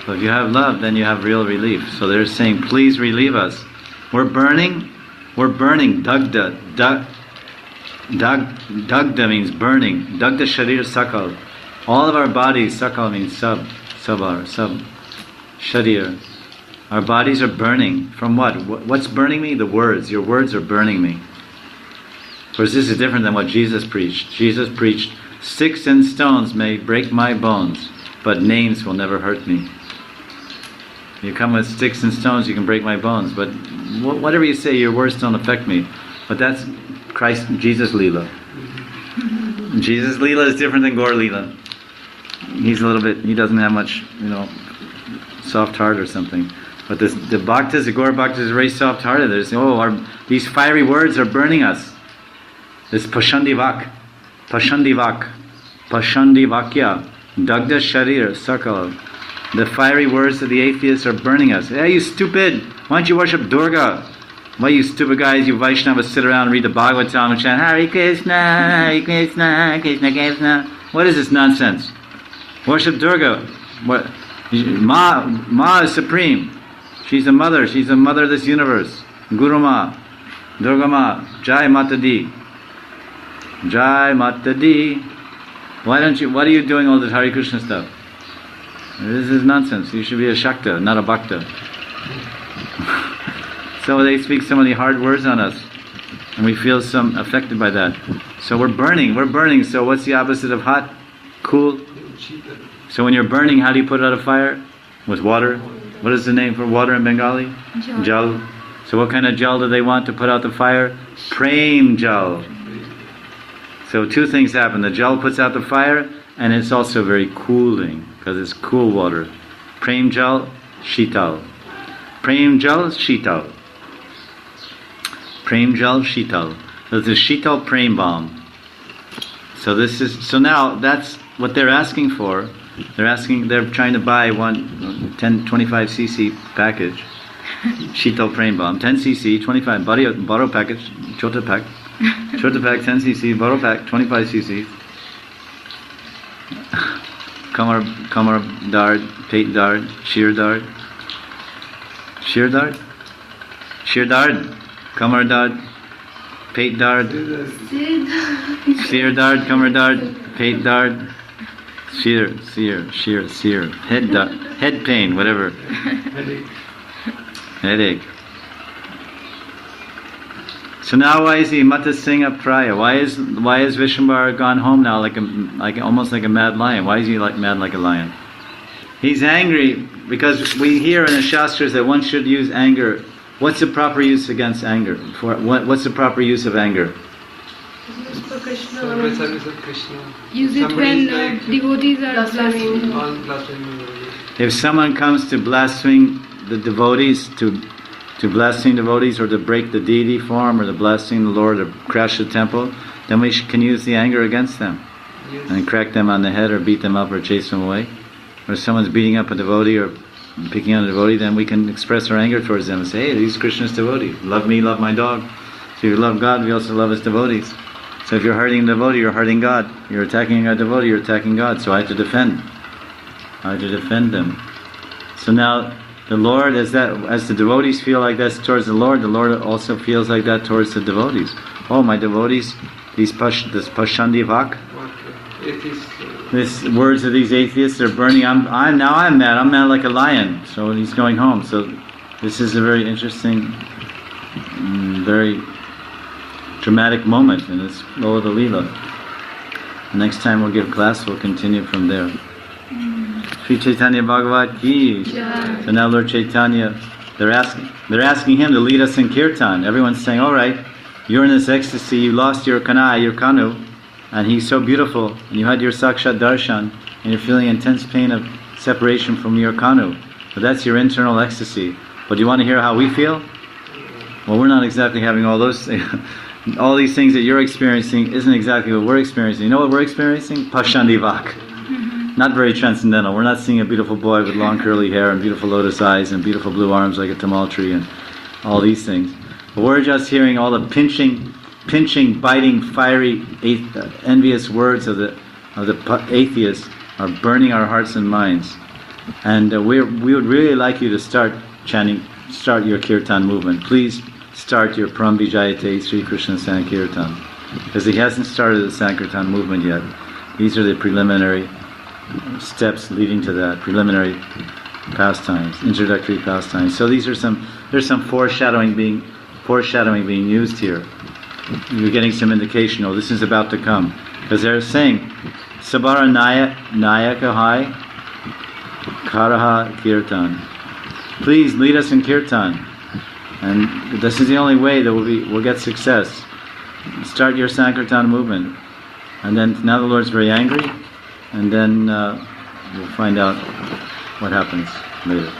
But if you have love, then you have real relief. So they're saying, please relieve us. We're burning. Dagda. Dagda means burning. Dagda sharir sakal. All of our bodies, sakal means sub. Sharir. Our bodies are burning. From what? What's burning me? The words. Your words are burning me. Of course, this is different than what Jesus preached. Jesus preached, sticks and stones may break my bones, but names will never hurt me. You come with sticks and stones, you can break my bones, but whatever you say, your words don't affect me. But that's Jesus Leela. Jesus Leela is different than Gaur Leela. He doesn't have much, soft heart or something. But the Bhaktas, the Gaur Bhaktas are very soft hearted. They're saying, these fiery words are burning us. This Pashandivak, Pashandivakya, Dagda Sharir, Sakal. The fiery words of the atheists are burning us. Hey, you stupid! Why don't you worship Durga? Why you stupid guys, you Vaishnavas, sit around and read the Bhagavatam and chant Hare Krishna, Hare Krishna, Krishna Krishna. What is this nonsense? Worship Durga. What? Ma is supreme. She's a mother of this universe. Guru Ma, Durga Ma, Jai Mata Di. Jai Mata Di. What are you doing all this Hare Krishna stuff? This is nonsense. You should be a Shakta, not a Bhakta. So they speak so many hard words on us, and we feel affected by that. So we're burning. So what's the opposite of hot? Cool. So when you're burning, how do you put out a fire? With water. What is the name for water in Bengali? Jal. So what kind of jal do they want to put out the fire? Prem jal. So two things happen. The jal puts out the fire, and it's also very cooling, because it's cool water. Prem jal, shital. Prem jal, shital. Prem jal, shital. So it's a shital prem bomb. So now that's what they're asking for. They're trying to buy 25 cc package. Shital prem bomb. 10 cc, 25. Bottle package, chota pack. Chota pack, 10 cc. Bottle pack, 25 cc. Kamar dard, pate dard, sheer dard. Sheer dard? Sheer dard. Kamar dard, pate dard. Sheer dard, kamar dard, pate dard. Seer. Head pain, whatever. Headache. So now why is he Mata Singha Praya? Why is Vishwambara gone home now almost like a mad lion? Why is he mad like a lion? He's angry because we hear in the Shastras that one should use anger. What's the proper use against anger? What's the proper use of anger? For Krishna. Service of Krishna. Use it when devotees are blaspheming. All blaspheming. If someone comes to blaspheme the devotees, to blaspheme devotees, or to break the deity form, or to blaspheme the Lord, or crash the temple, then we can use the anger against them. Yes. And crack them on the head, or beat them up, or chase them away. Or if someone's beating up a devotee, or picking on a devotee, then we can express our anger towards them and say, hey, these Krishna's devotees. Love me, love my dog. So if you love God, we also love his devotees. So if you're hurting a devotee, you're hurting God. You're attacking a devotee, you're attacking God. So I have to defend. I have to defend them. So now, the Lord, as the devotees feel like that towards the Lord also feels like that towards the devotees. Oh, my devotees, this Pashandi Vak, these words of these atheists, they're burning. I'm mad. I'm mad like a lion. So he's going home. So this is a very interesting, very dramatic moment in this Lord of the Leela. Next time we'll give class, we'll continue from there. Sri Chaitanya Bhagavat ki. So now Lord Chaitanya, they're asking him to lead us in kirtan. Everyone's saying, all right, you're in this ecstasy, you lost your kanai, your kanu, and he's so beautiful, and you had your sakshat darshan, and you're feeling intense pain of separation from your kanu. But that's your internal ecstasy. But do you want to hear how we feel? Well, we're not exactly having all those things. All these things that you're experiencing isn't exactly what we're experiencing. You know what we're experiencing? Pashandivak. Not very transcendental. We're not seeing a beautiful boy with long curly hair and beautiful lotus eyes and beautiful blue arms like a tamal tree and all these things. But we're just hearing all the pinching, biting, fiery, envious words of the atheists are burning our hearts and minds. And we would really like you to start your kirtan movement. Please start your Param Vijayate Sri Krishna Sankirtan. Because he hasn't started the Sankirtan movement yet. These are the preliminary steps leading to that, preliminary pastimes, introductory pastimes. So there's some foreshadowing being used here. You're getting some indication, oh, this is about to come. Because they're saying, Sabara Nayaka Hai Karaha Kirtan. Please lead us in kirtan. And this is the only way that we'll get success. Start your Sankirtan movement. And then now the Lord's very angry, and then we'll find out what happens later.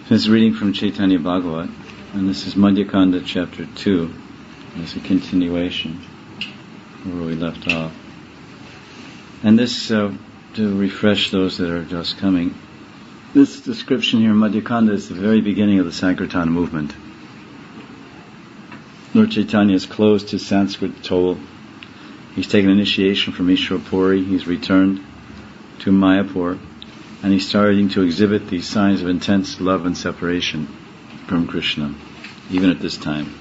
This is reading from Chaitanya Bhagavat, and this is Madhya Kanda chapter 2. It's a continuation where we left off. And this, to refresh those that are just coming, this description here in Madhya Kanda is the very beginning of the Sankirtan movement. Lord Chaitanya has closed his Sanskrit toll. He's taken initiation from Ishwar Puri. He's returned to Mayapur. And he's starting to exhibit these signs of intense love and separation from Krishna, even at this time.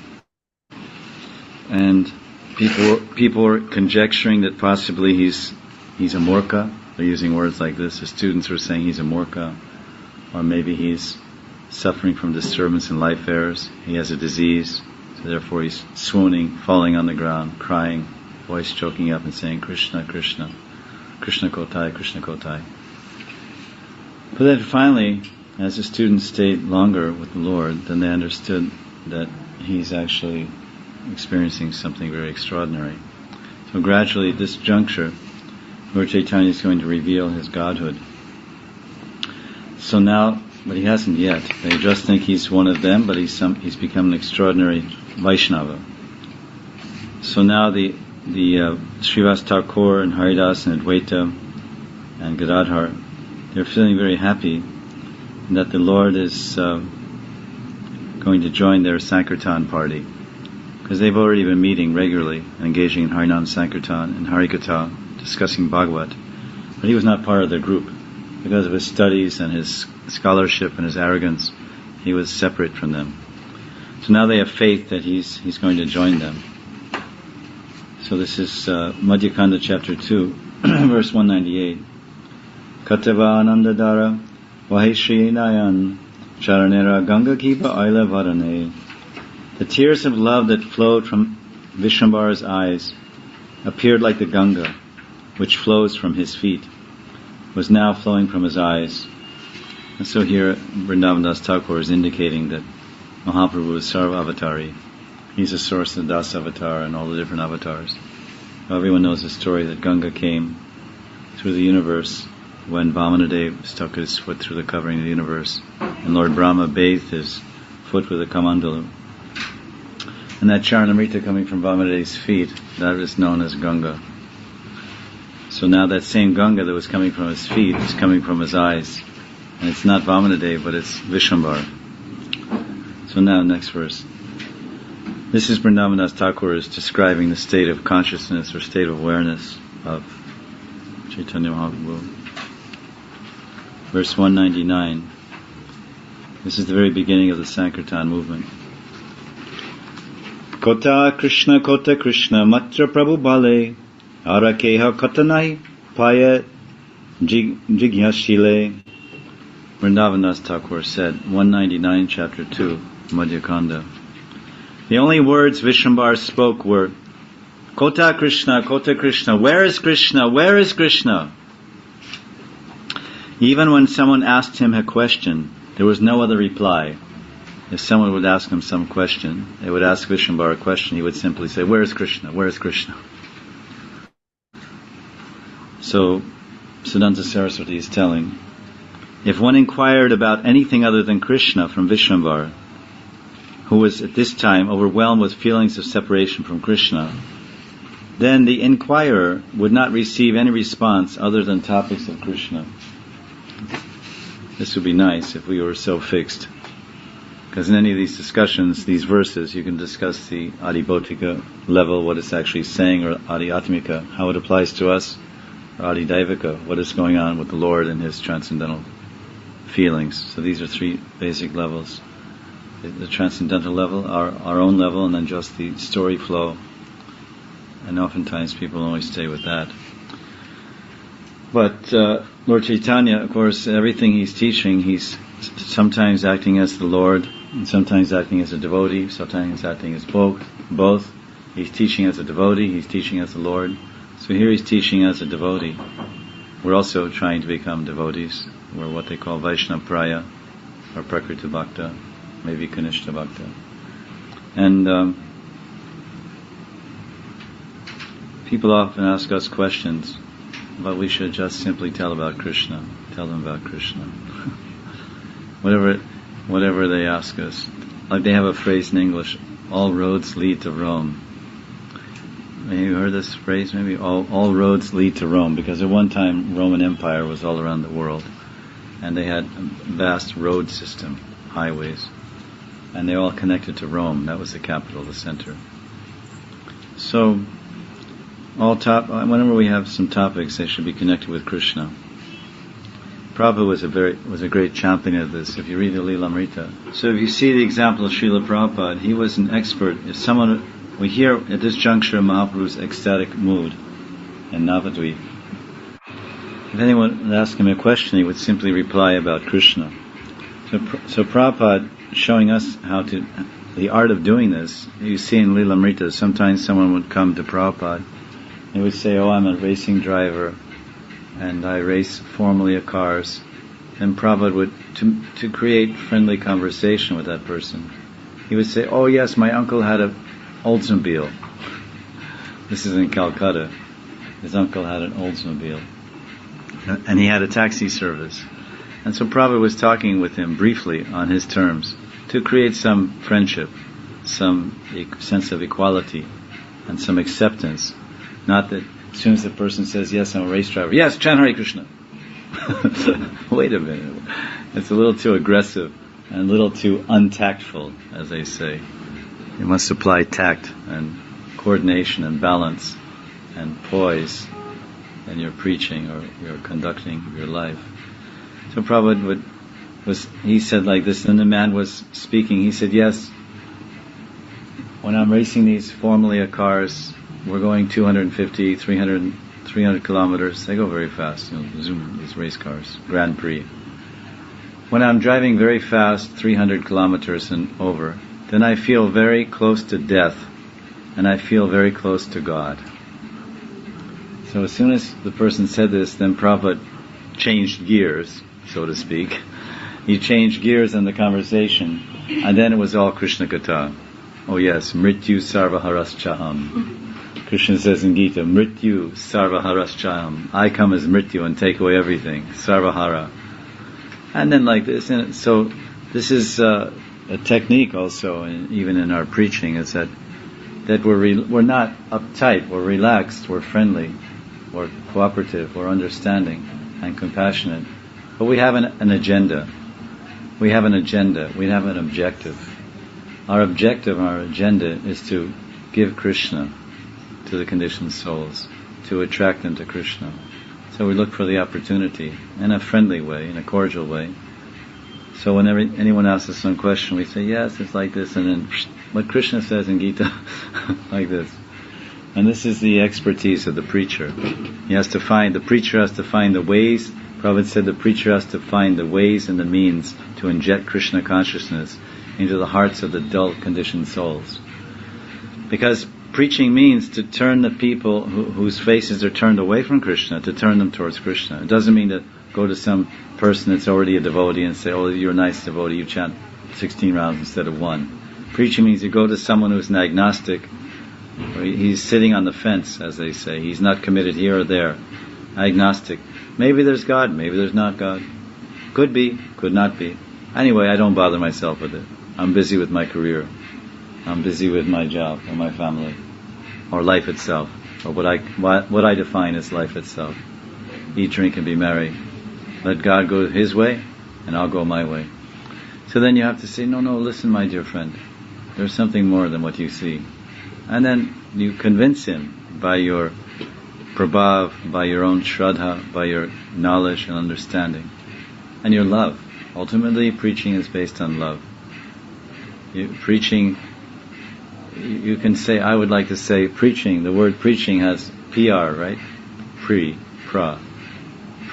And people are conjecturing that possibly he's a murka. They're using words like this. The students are saying he's a murka, or maybe he's suffering from disturbance in life errors. He has a disease, so therefore he's swooning, falling on the ground, crying, voice choking up and saying, Krishna, Krishna, Krishna Kotai, Krishna Kotai. But then finally, as the students stayed longer with the Lord, then they understood that he's actually experiencing something very extraordinary. So gradually at this juncture, Lord Chaitanya is going to reveal his godhood. So now, but he hasn't yet. They just think he's one of them, but he's become an extraordinary Vaishnava. So now the Srivas Thakur and Haridas and Advaita and Gadadhar, they're feeling very happy that the Lord is going to join their Sankirtan party, because they've already been meeting regularly, engaging in Harinam Sankirtan and Harikatha, discussing Bhagavat. But he was not part of their group, because of his studies and his scholarship and his arrogance, he was separate from them. So now they have faith that he's going to join them. So this is Madhyakanda chapter 2, verse 198. Katava Anandadara Vahishri Nayan Charanera Ganga Kipa Aila Varane. The tears of love that flowed from Vishwambara's eyes appeared like the Ganga, which flows from his feet, was now flowing from his eyes. And so here Vrindavan Das Thakur is indicating that Mahaprabhu is Sarva Avatari. He's the source of Das Avatar and all the different avatars. Everyone knows the story that Ganga came through the universe when Vamanadev stuck his foot through the covering of the universe, and Lord Brahma bathed his foot with a kamandalu. And that Charanamrita coming from Vamanadev's feet, that is known as Ganga. So now that same Ganga that was coming from his feet is coming from his eyes. And it's not Vamanadev, but it's Vishwambara. So now, next verse. This is Vrindavan Das Thakur is describing the state of consciousness or state of awareness of Chaitanya Mahaprabhu. Verse 199. This is the very beginning of the Sankirtan movement. Kota Krishna Matra Prabhu Bale Arakeha Kotanai Paya Jigyashile. Vrindavan Das Thakur said, 199 chapter 2, Madhyakanda. The only words Vishwambara spoke were, Kota Krishna, where is Krishna, where is Krishna? Even when someone asked him a question, there was no other reply. If someone would ask him some question, they would ask Vishwambara a question, he would simply say, where is Krishna, where is Krishna? So, Siddhanta Saraswati is telling, if one inquired about anything other than Krishna from Vishwambara, who was at this time overwhelmed with feelings of separation from Krishna, then the inquirer would not receive any response other than topics of Krishna. This would be nice if we were so fixed. Because in any of these discussions, these verses, you can discuss the Adibhotika level, what it's actually saying, or Adhyatmika, how it applies to us, or Adidaivika, what is going on with the Lord and His transcendental feelings. So these are three basic levels. The transcendental level, our own level, and then just the story flow. And oftentimes people only stay with that. But Lord Chaitanya, of course, everything he's teaching, he's sometimes acting as the Lord, and sometimes acting as a devotee, sometimes acting as both. He's teaching as a devotee, he's teaching as the Lord. So here he's teaching as a devotee. We're also trying to become devotees. We're what they call Vaishnava Praya, or Prakriti Bhakta, maybe Kanishta Bhakta. And people often ask us questions, but we should just simply tell them about Krishna. Whatever they ask us. Like they have a phrase in English, all roads lead to Rome. Have you heard this phrase? Maybe all roads lead to Rome, because at one time Roman Empire was all around the world, and they had a vast road system, highways, and they all connected to Rome. That was the capital, the center. So, whenever we have some topics, they should be connected with Krishna. Prabhupada was a great champion of this. If you read the Lilamrita, so if you see the example of Srila Prabhupada, he was an expert. We hear at this juncture Mahaprabhu's ecstatic mood in Navadvip. If anyone would ask him a question, he would simply reply about Krishna. So Prabhupada showing us the art of doing this. You see in Lilamrita, sometimes someone would come to Prabhupada. He would say, I'm a racing driver, and I race formally cars. And Prabhupada would, to create friendly conversation with that person, he would say, yes, my uncle had an Oldsmobile. This is in Calcutta. His uncle had an Oldsmobile. And he had a taxi service. And so Prabhupada was talking with him briefly on his terms to create some friendship, some sense of equality, and some acceptance. Not that as soon as the person says, yes, I'm a race driver, yes, Chan Hare Krishna. Wait a minute. It's a little too aggressive and a little too untactful, as they say. You must apply tact and coordination and balance and poise in your preaching or your conducting of your life. So Prabhupada he said like this, and the man was speaking, he said, yes, when I'm racing these Formula cars, we're going 250, 300 kilometers, they go very fast, zoom, these race cars, Grand Prix. When I'm driving very fast, 300 kilometers and over, then I feel very close to death, and I feel very close to God. So as soon as the person said this, then Prabhupada changed gears, so to speak. He changed gears in the conversation, and then it was all Krishna Katha. Oh yes, Mrityu Sarvaharashchaham. Krishna says in Gita, Mrityu Sarvaharashchaham. I come as Mrityu and take away everything. Sarvahara. And then like this, and so this is a technique also, even in our preaching, is that we're not uptight, we're relaxed, we're friendly, we're cooperative, we're understanding and compassionate. But we have an agenda. We have an agenda. We have an objective. Our objective, our agenda is to give Krishna to the conditioned souls, to attract them to Krishna. So we look for the opportunity in a friendly way, in a cordial way. So whenever anyone asks us some question, we say, yes, it's like this, and then what Krishna says in Gita, like this. And this is the expertise of the preacher. The preacher has to find the ways. Prabhupada said the preacher has to find the ways and the means to inject Krishna consciousness into the hearts of the dull, conditioned souls. Because preaching means to turn the people whose faces are turned away from Krishna, to turn them towards Krishna. It doesn't mean to go to some person that's already a devotee and say, oh, you're a nice devotee, you chant 16 rounds instead of one. Preaching means you go to someone who's an agnostic, or he's sitting on the fence, as they say. He's not committed here or there. Agnostic. Maybe there's God, maybe there's not God. Could be, could not be. Anyway, I don't bother myself with it. I'm busy with my career. I'm busy with my job or my family or life itself, or what I define as life itself. Eat, drink, and be merry. Let God go His way, and I'll go my way. So then you have to say, no, listen, my dear friend. There's something more than what you see. And then you convince him by your prabhav, by your own shraddha, by your knowledge and understanding, and your love. Ultimately, preaching is based on love. You can say, I would like to say preaching, the word preaching has PR, right? Pre,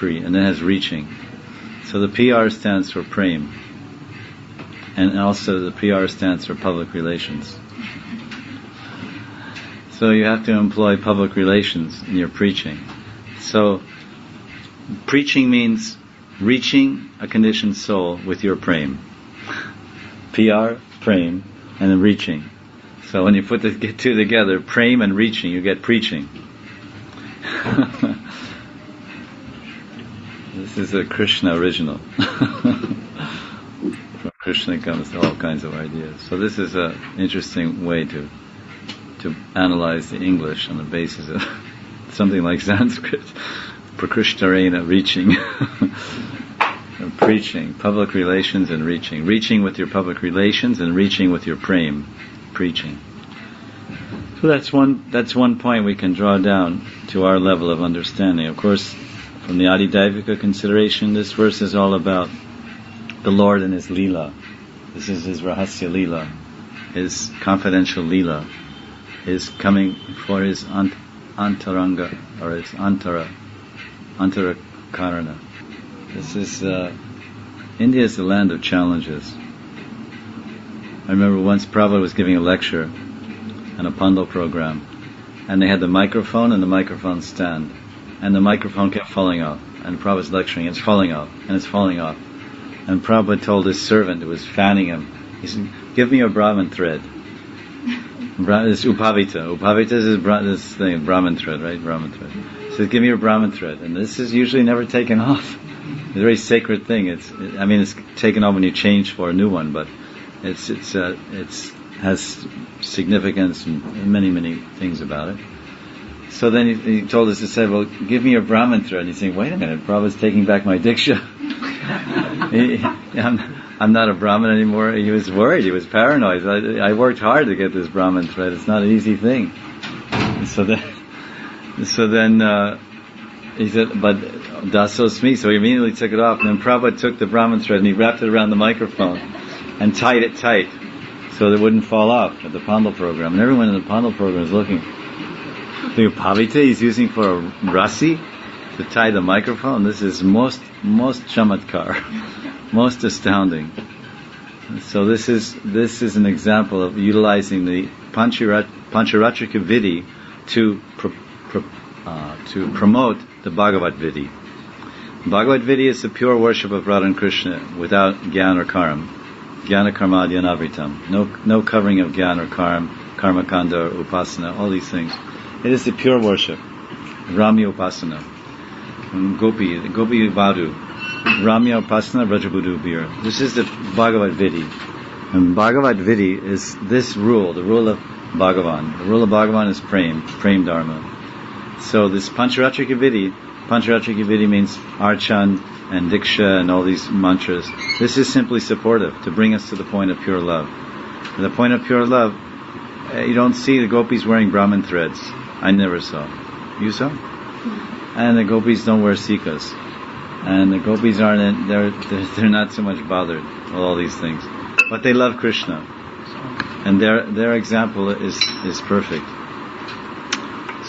and then has reaching. So the PR stands for prem, and also the PR stands for public relations. So you have to employ public relations in your preaching. So preaching means reaching a conditioned soul with your prem. PR, prem, and then reaching. So when you put the two together, prem and reaching, you get preaching. This is a Krishna original. From Krishna comes all kinds of ideas. So this is an interesting way to analyze the English on the basis of something like Sanskrit. Prakrishtarena, reaching. Preaching, public relations and reaching. Reaching with your public relations and reaching with your prem. Preaching. So that's one point we can draw down to our level of understanding. Of course, from the Adidevika consideration, this verse is all about the Lord and His Leela. This is His Rahasya Leela, His confidential Leela, His coming for His Antaranga, or His Antara Karana. This is, India is the land of challenges. I remember once Prabhupada was giving a lecture on a Pandal program, and they had the microphone and the microphone stand, and the microphone kept falling off, and Prabhupada's lecturing, it's falling off, and it's falling off. And Prabhupada told his servant who was fanning him, he said, give me a Brahman thread. It's Upavita. Upavita is this thing, Brahman thread, right? Brahman thread. He says, give me your Brahman thread. And this is usually never taken off. It's a very sacred thing. It's taken off when you change for a new one, but it has significance and many things about it. So then he told us to say, well, give me your Brahman thread. And he's saying, wait a minute, Prabhupada's taking back my Diksha. I'm not a Brahmin anymore. He was worried, he was paranoid. I worked hard to get this Brahman thread. It's not an easy thing. So then he said, but dasosmi, so he immediately took it off. And then Prabhupada took the Brahman thread and he wrapped it around the microphone and tied it tight so that it wouldn't fall off at the Pandal program. And everyone in the Pandal program is looking. The Pavita he's using for a rasi to tie the microphone. This is most chamatkar, most astounding. So this is an example of utilizing the Pancharatrika Vidhi to promote the Bhagavad Vidhi. Bhagavad Vidhi is the pure worship of Radha and Krishna without Gyan or Karam. Jnana Karma Dhyanabritam. No covering of Gyan or Karma Kanda or Upasana, all these things. It is the pure worship. Ramya Upasana. Gopi Vadu. Ramya Upasana Vrajabudu Bir. This is the Bhagavad Vidhi. And Bhagavad Vidhi is this rule, the rule of Bhagavan. The rule of Bhagavan is Prem Dharma. So this Pancharatrika Vidhi means Archan and Diksha and all these mantras. This is simply supportive to bring us to the point of pure love. At the point of pure love, you don't see the gopis wearing Brahman threads. I never saw. You saw? And the gopis don't wear sikas. And the gopis they're not so much bothered with all these things. But they love Krishna. And their example is perfect.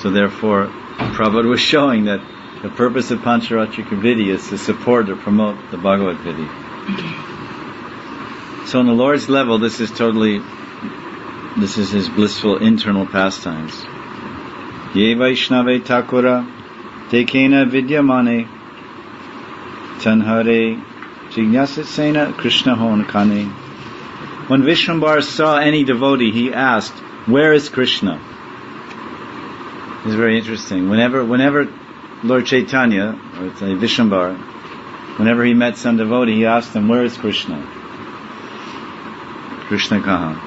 So therefore, Prabhupada was showing that the purpose of Pancharatrika Vidhi is to support or promote the Bhagavad Vidhi. So on the Lord's level, this is his blissful internal pastimes. Ye Vaishnave Thakura Tekena Vidyamane Tanhare Jignasasena Krishna Honakane. When Vishwambar saw any devotee, he asked, "Where is Krishna?" It's very interesting. Whenever Lord Chaitanya, or it's a Vishwambar, whenever he met some devotee, he asked them, "Where is Krishna?" Krishna kaha.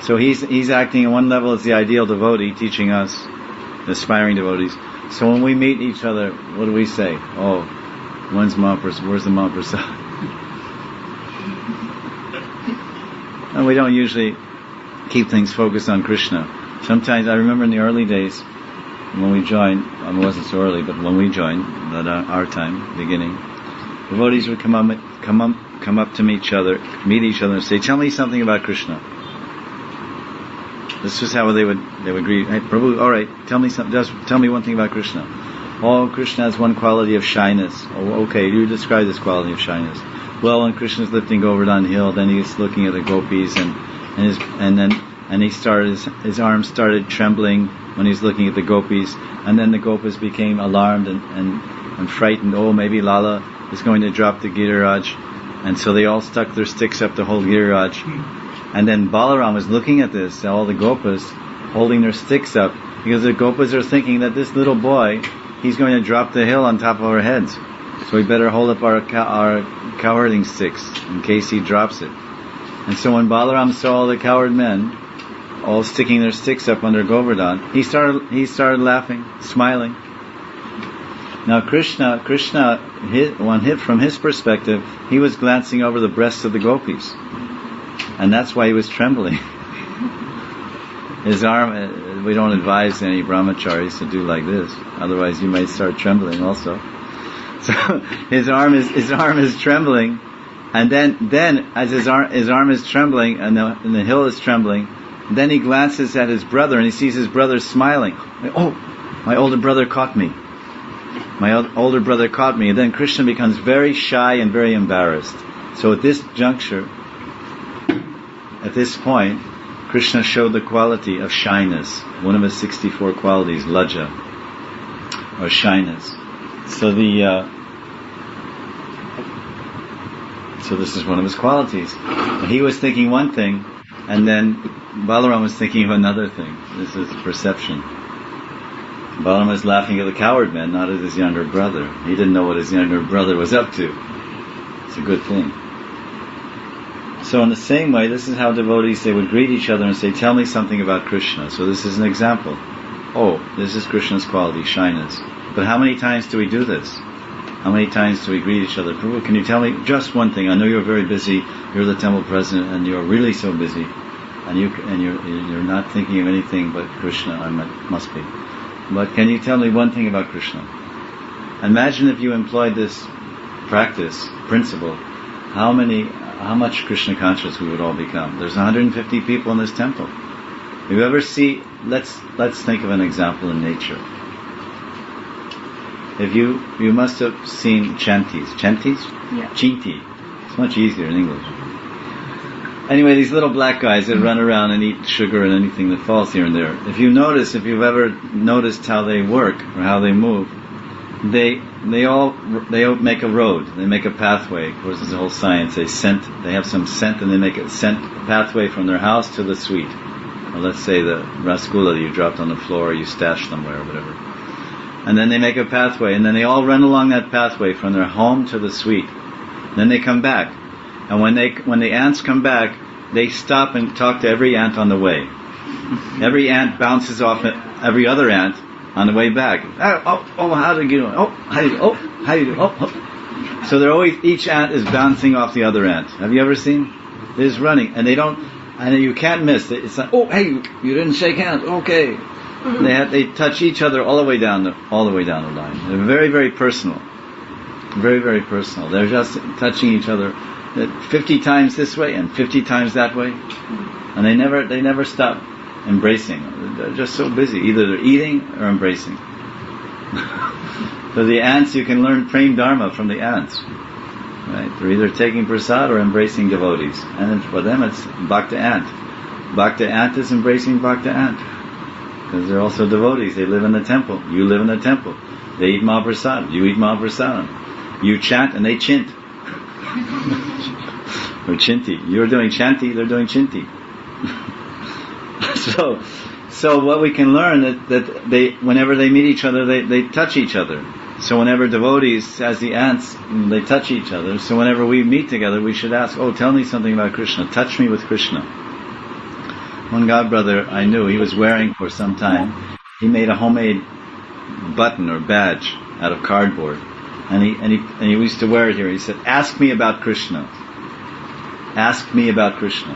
So he's acting at one level as the ideal devotee, teaching us, the aspiring devotees. So when we meet each other, what do we say? Oh, where's the Mahaprasad? And we don't usually keep things focused on Krishna. Sometimes, I remember in the early days, when we joined, it wasn't so early, but when we joined, at our time, beginning, devotees would come up to meet each other and say, "Tell me something about Krishna." This was how they would greet. "Hey, Prabhu, all right, tell me one thing about Krishna." "Oh, Krishna has one quality of shyness." "Oh, okay, you describe this quality of shyness." "Well, when Krishna's lifting Govardhan Hill, then he's looking at the gopis, and his arms started trembling when he's looking at the gopis, and then the gopis became alarmed and frightened. Oh, maybe Lala is going to drop the Giriraj, and so they all stuck their sticks up to hold Giriraj. And then Balaram was looking at this, all the gopas holding their sticks up, because the gopas are thinking that this little boy, he's going to drop the hill on top of our heads, so we better hold up our cowherding sticks in case he drops it." And so when Balaram saw all the cowherd men all sticking their sticks up under Govardhan, he started laughing, smiling. Now Krishna, from his perspective, he was glancing over the breasts of the gopis, and that's why he was trembling. His arm, we don't advise any brahmacharis to do like this, otherwise you might start trembling also. So his arm is trembling, and then as his arm is trembling and the hill is trembling, then he glances at his brother and he sees his brother smiling. "Oh, my older brother caught me. And then Krishna becomes very shy and very embarrassed. So at this juncture, at this point, Krishna showed the quality of shyness, one of his 64 qualities, lajja, or shyness. So this is one of his qualities. He was thinking one thing, and then Balaram was thinking of another thing. This is perception. Balaram was laughing at the coward men, not at his younger brother. He didn't know what his younger brother was up to. It's a good thing. So in the same way, this is how devotees, they would greet each other and say, "Tell me something about Krishna." So this is an example. Oh, this is Krishna's quality, shyness. But how many times do we do this? How many times do we greet each other? "Prabhu, can you tell me just one thing? I know you're very busy. You're the temple president, and you're really so busy, and you're not thinking of anything but Krishna. I must be. But can you tell me one thing about Krishna?" Imagine if you employed this practice, principle, how much Krishna conscious we would all become. There's 150 people in this temple. If you ever see, let's think of an example in nature. If you must have seen chanties. Chanties? Yeah. Chinti. It's much easier in English. Anyway, these little black guys that run around and eat sugar and anything that falls here and there. If you've ever noticed how they work or how they move, they all make a road. They make a pathway. Of course, there's a whole science. They have some scent, and they make a scent pathway from their house to the sweet. Or let's say the rasgulla that you dropped on the floor, or you stashed somewhere, or whatever. And then they make a pathway, and then they all run along that pathway from their home to the sweet. Then they come back. And when the ants come back, they stop and talk to every ant on the way. Every ant bounces off every other ant on the way back. How do you do? How do you do? So they're always, each ant is bouncing off the other ant. Have you ever seen? They're just running, and you can't miss. It's like, you didn't shake hands. Okay. They touch each other all the way down the line. They're very, very personal. Very, very personal. They're just touching each other 50 times this way and 50 times that way, and they never stop embracing. They're just so busy. Either they're eating or embracing. For the ants, you can learn prem dharma from the ants. Right? They're either taking prasad or embracing devotees, and then for them it's bhakta ant. Bhakta ant is embracing bhakta ant, because they're also devotees. They live in the temple. You live in the temple. They eat mahaprasad. You eat mahaprasad. You chant and they chint. Or chinti. You're doing chanti, they're doing chinti. So what we can learn that they, whenever they meet each other, they touch each other. So whenever devotees, as the ants, they touch each other. So whenever we meet together, we should ask, tell me something about Krishna. Touch me with Krishna. One godbrother I knew, he was wearing for some time, he made a homemade button or badge out of cardboard. And he used to wear it here. He said, ask me about Krishna. Ask me about Krishna.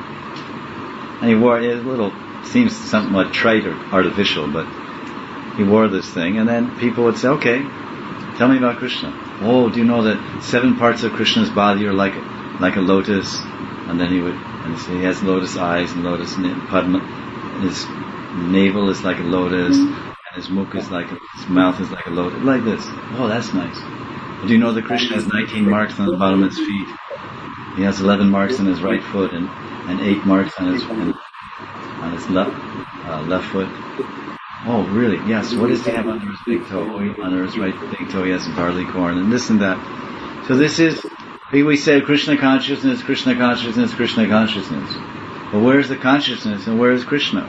And he wore it a little, seems somewhat trite or artificial, but he wore this thing, and then people would say, okay, tell me about Krishna. Do you know that 7 parts of Krishna's body are like a lotus? And then he say he has lotus eyes and lotus padma. His navel is like a lotus, and his mukh is his mouth is like a lotus, like this. That's nice. Do you know that Krishna has 19 marks on the bottom of his feet? He has 11 marks on his right foot and 8 marks on his left foot. Really? Yes. What does he have under his big toe? Under his right big toe he has barley corn and this and that. So this is, we say Krishna consciousness, Krishna consciousness, Krishna consciousness. But where's the consciousness and where is Krishna?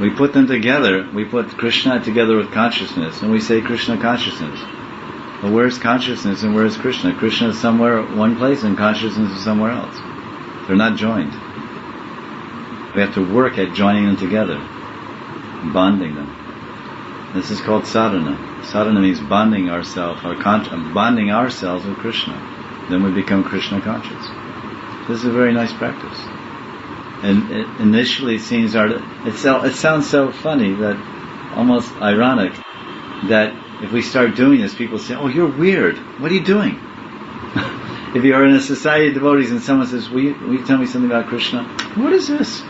We put them together. We put Krishna together with consciousness and we say Krishna consciousness. But where's consciousness and where's Krishna? Krishna is somewhere, one place, and consciousness is somewhere else. They're not joined. We have to work at joining them together, bonding them. This is called sadhana. Sadhana means bonding ourselves with Krishna. Then we become Krishna conscious. This is a very nice practice. And initially it sounds so funny, that almost ironic, that if we start doing this, people say, you're weird. What are you doing? If you're in a society of devotees and someone says, will you tell me something about Krishna? What is this?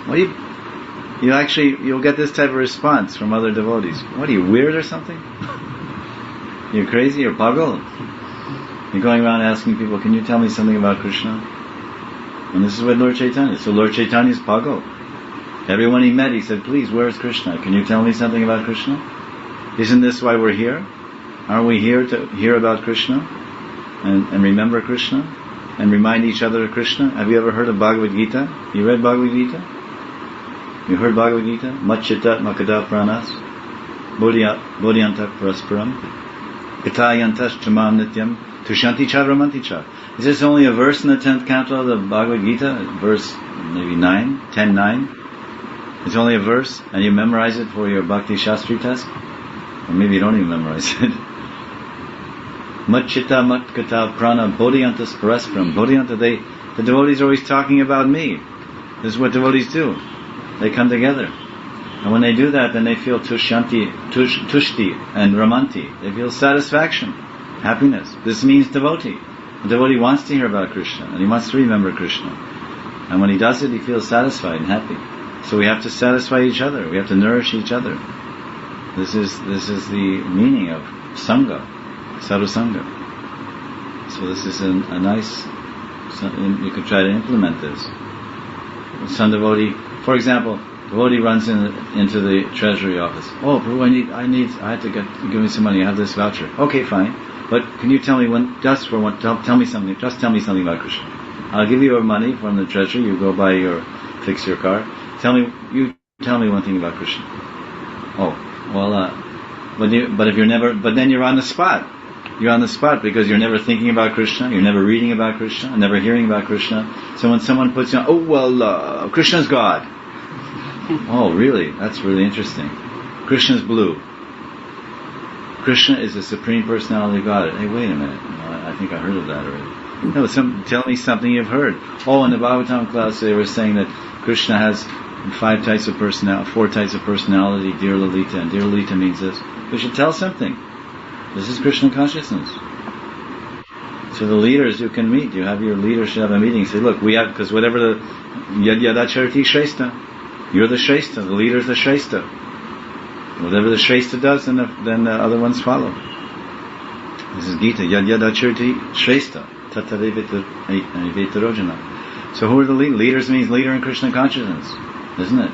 You'll get this type of response from other devotees. What are you, weird or something? You're crazy? You're pagal? You're going around asking people, can you tell me something about Krishna? And this is what Lord Chaitanya. So Lord Chaitanya is pagal. Everyone he met, he said, please, where is Krishna? Can you tell me something about Krishna? Isn't this why we're here? Aren't we here to hear about Krishna and remember Krishna and remind each other of Krishna? Have you ever heard of Bhagavad Gita? You read Bhagavad Gita? You heard Bhagavad Gita? Matchitat makada pranas bodhyantak parasparam katayantas chamam nityam tushanti charamanti cha. Is this only a verse in the 10th canto of the Bhagavad Gita? Verse maybe 10:9? It's only a verse and you memorize it for your Bhakti Shastri test? Or maybe you don't even memorize it. Matchita matkata prana bodhyantas paraspram. Bodhyanta, the devotees are always talking about me. This is what devotees do. They come together. And when they do that, then they feel tushti and ramanti. They feel satisfaction, happiness. This means devotee. The devotee wants to hear about Krishna, and he wants to remember Krishna. And when he does it, he feels satisfied and happy. So we have to satisfy each other. We have to nourish each other. This is the meaning of sangha, sadhu sangha. So this is a nice. You could try to implement this. Some devotee, for example, devotee runs into the treasury office. Oh, Prabhu, I had to give me some money. I have this voucher. Okay, fine. But can you tell me tell me something. Just tell me something about Krishna. I'll give you your money from the treasury. You go fix your car. Tell me one thing about Krishna. Oh, well, but then you're on the spot. You're on the spot because you're never thinking about Krishna, you're never reading about Krishna, never hearing about Krishna. So when someone puts you on, Krishna's God. Oh, really? That's really interesting. Krishna's blue. Krishna is the Supreme Personality of God. Hey, wait a minute. I think I heard of that already. No, tell me something you've heard. Oh, in the Bhagavatam class they were saying that Krishna has 4 types of personality, Dear Lalita, and Dear Lalita means this. We should tell something. This is Krishna consciousness. So the leaders you can meet, you have your leaders should have a meeting. Say, look, we have, because whatever the Yad Yadacharati Shrestha, you're the Shrestha, the leader's the Shrestha. Whatever the Shrestha does, then the other ones follow. This is Gita, Yad Yadacharati Shrestha, Tatadevetarojana. So who are the leaders? Leaders means leader in Krishna consciousness, isn't it?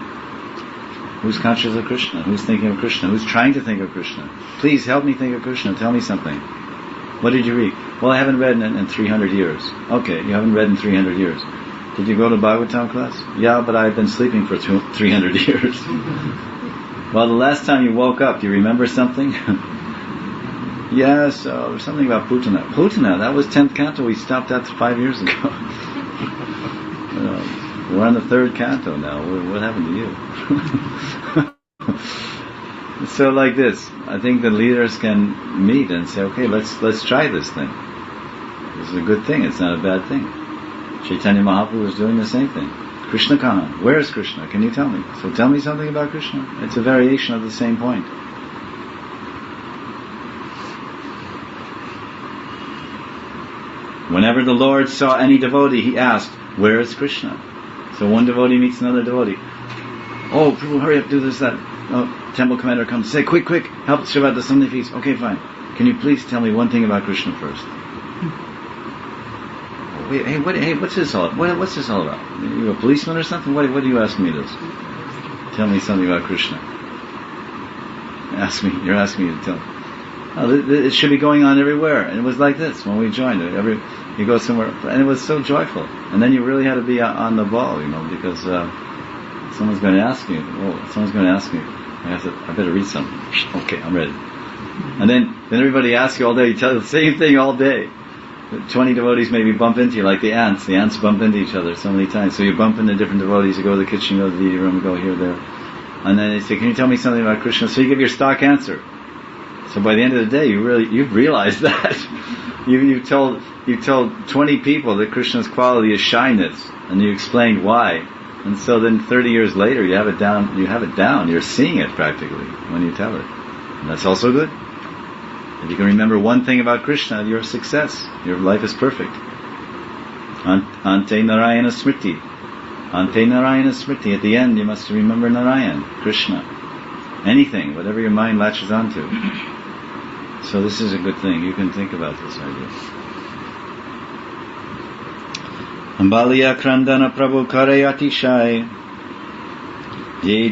Who's conscious of Krishna? Who's thinking of Krishna? Who's trying to think of Krishna? Please help me think of Krishna. Tell me something. What did you read? Well, I haven't read in 300 years. Okay, you haven't read in 300 years. Did you go to Bhagavatam class? Yeah, but I've been sleeping for 300 years. Well, the last time you woke up, do you remember something? Yes, something about Putana. Putana, that was 10th canto. We stopped that 5 years ago. We're on the 3rd canto now. What happened to you? So like this, I think the leaders can meet and say, okay, let's try this thing. This is a good thing. It's not a bad thing. Chaitanya Mahaprabhu was doing the same thing. Krishna Kahan, where is Krishna? Can you tell me? So tell me something about Krishna. It's a variation of the same point. Whenever the Lord saw any devotee, he asked, where is Krishna? So one devotee meets another devotee. Oh, Prabhu, hurry up, do this, that. Oh, temple commander comes. Say, quick, help Shiva the Sunday feast. Okay, fine. Can you please tell me one thing about Krishna first? Wait, what's this all? What's this all about? Are you a policeman or something? What do you ask me this? Tell me something about Krishna. You're asking me to tell. Oh, it should be going on everywhere. And it was like this when we joined. You go somewhere, and it was so joyful. And then you really had to be on the ball, because someone's going to ask me. I better read something. Okay, I'm ready. And then everybody asks you all day. You tell the same thing all day. 20 devotees maybe bump into you like the ants. The ants bump into each other so many times. So you bump into different devotees. You go to the kitchen, you go to the room, you go here, there. And then they say, can you tell me something about Krishna? So you give your stock answer. So by the end of the day, you've realized that. You've told 20 people that Krishna's quality is shyness. And you explained why. And so then 30 years later, you have it down. You're seeing it practically when you tell it. And that's also good. If you can remember one thing about Krishna, you're a success. Your life is perfect. Ante Narayana Smriti. Ante Narayana Smriti. At the end, you must remember Narayan, Krishna. Anything, whatever your mind latches onto. So this is a good thing. You can think about this idea. Ambaliya Krandana Prabhu Karayati Shai. Ye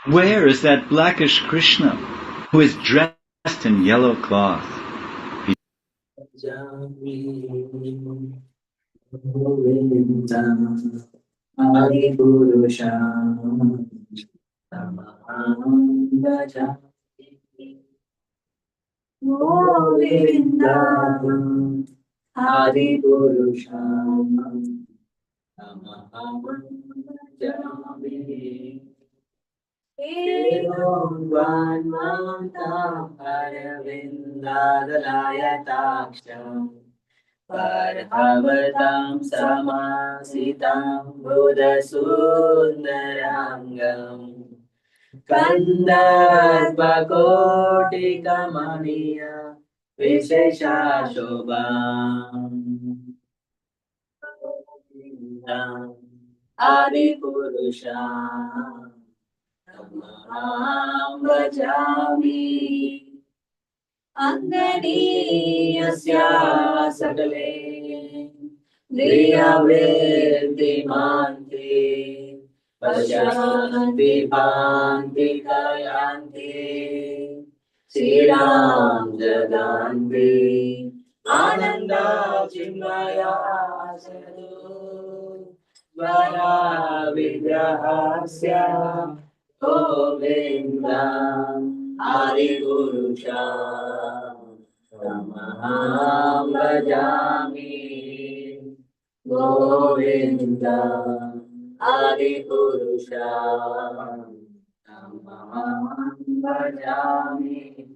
Where is that blackish Krishna who is dressed in yellow cloth? Govinda, Adi Purusha, Parhavatam samasitam buddhasundarangam Kandarbhakotikamaniya Vishesha Shobham Adipurusha Tamaham Vajami Anganiyasya Sakale Driyavriddhimante Pasyanti Panti Kayanti Sriram Jaganti Ananda Chinmaya Sadhu Vara Vigrahasya Govinda Adi Purusha Tamaham Bhajami Govinda Adi Purusha Tamaham Bhajami.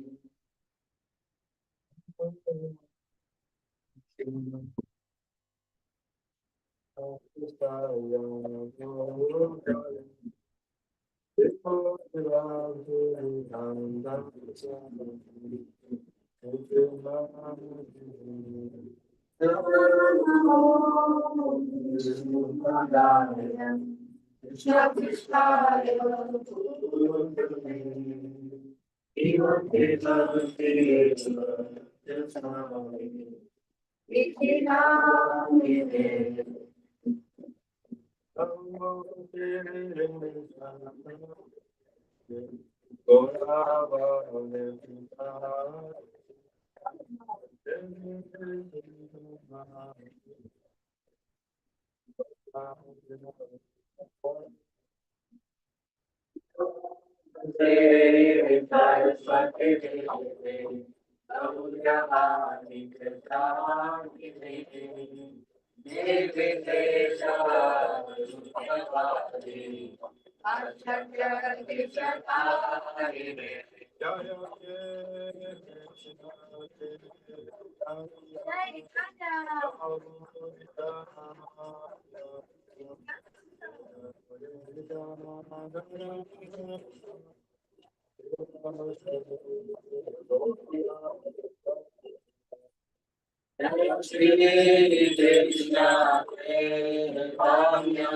Shri Krishna Chaitanya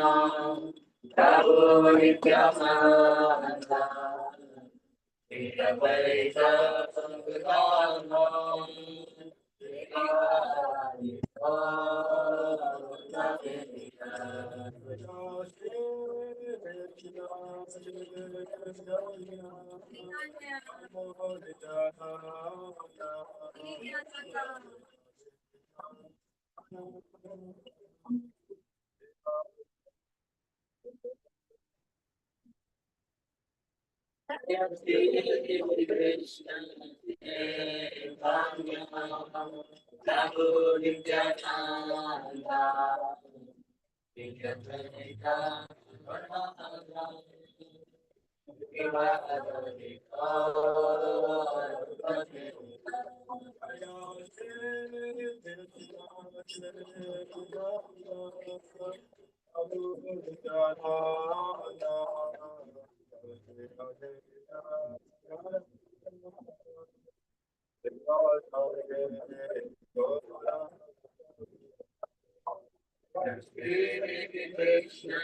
Prabhu Nityananda Shri Advaita Gadadhara Shri Krishna Chaitanya Prabhu Nityananda Shri Advaita Gadadhara Krishna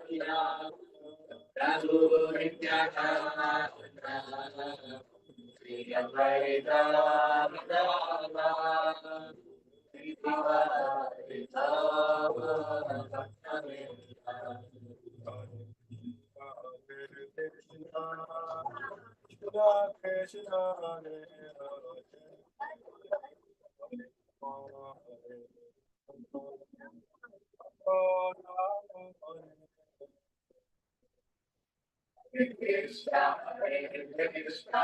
Chaitanya Prabhu Nityananda Shri Advaita Gadadhara Shri Advaita Gadadhara Krishna Hare Krishna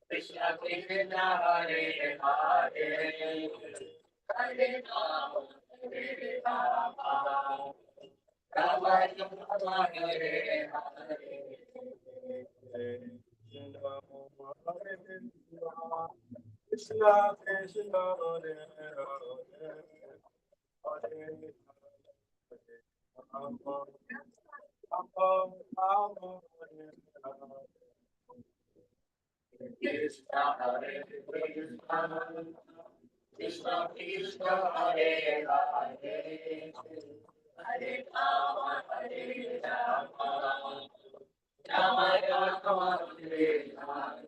Krishna Krishna Hare Hare Hare Rama Rama Rama Hare Hare Krishna Krishna Hare Hare Hare Rama Rama Rama Hare Hare Krishna Hare Krishna Krishna Krishna Hare Hare Hare Rama Rama Rama Hare Hare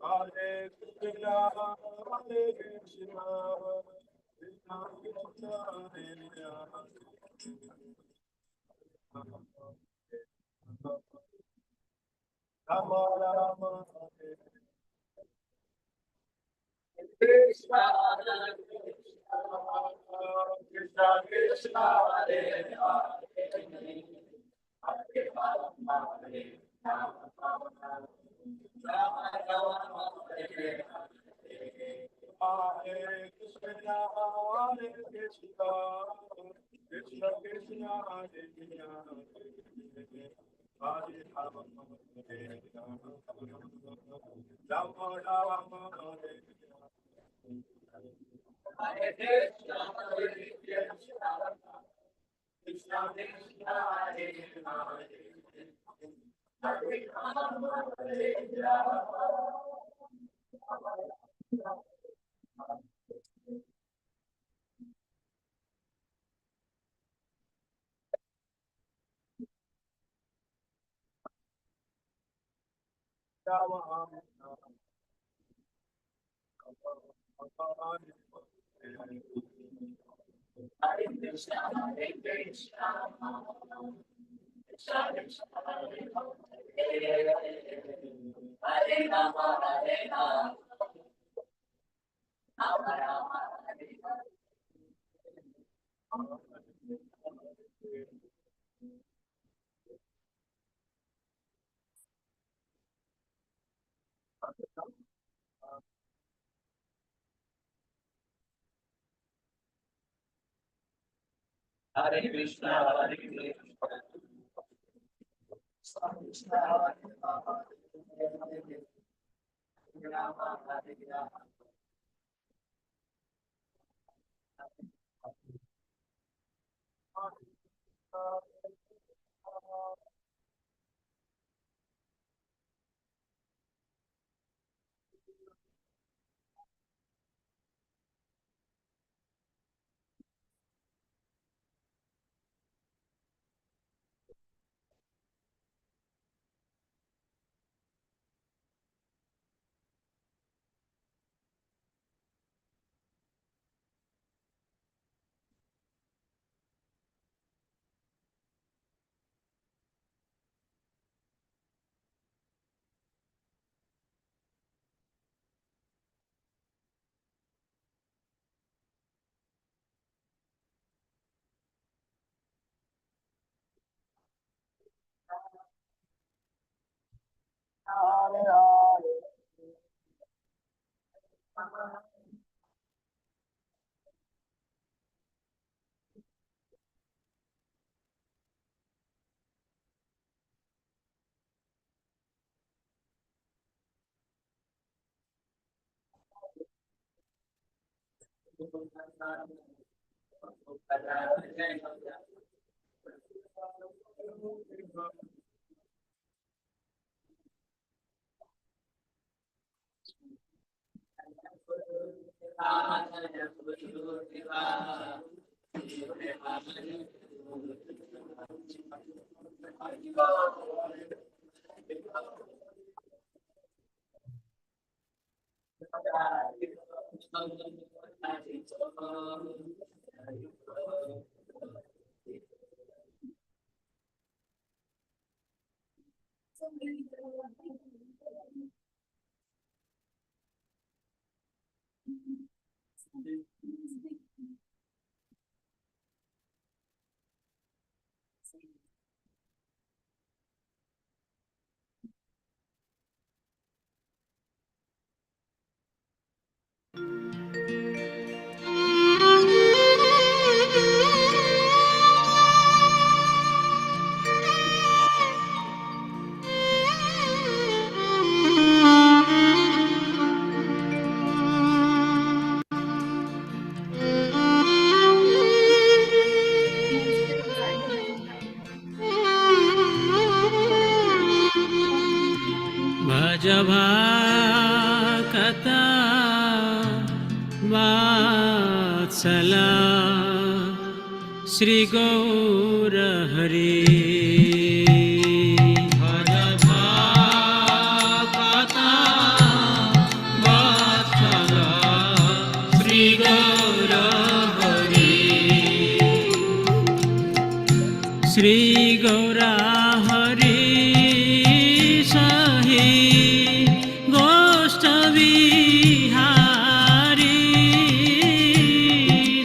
Hare Krishna, Hare Krishna, Krishna Krishna, Hare Hare, Rama Rama, Hare Krishna Krishna Krishna, Hare Hare Hare Rama Rama Rama Hare Hare Hare Krishna, Hare Krishna, Krishna Krishna, Hare Hare, Hare Rama, Hare Rama, Rama Rama, Hare Hare Krishna Hare Krishna Krishna Krishna Hare Hare Hare Rama Hare Rama Rama, Hare Krishna Hare Krishna Krishna Krishna Hare Hare Hare Rama Hare Rama Rama Rama Hare Hare Hare Krishna Hare Krishna Krishna Krishna Hare Hare Rama Hare Rama Bhajabhakata Vatsala Shri Gaura Hari Bhajabhakata Vatsala Shri Gaura Hari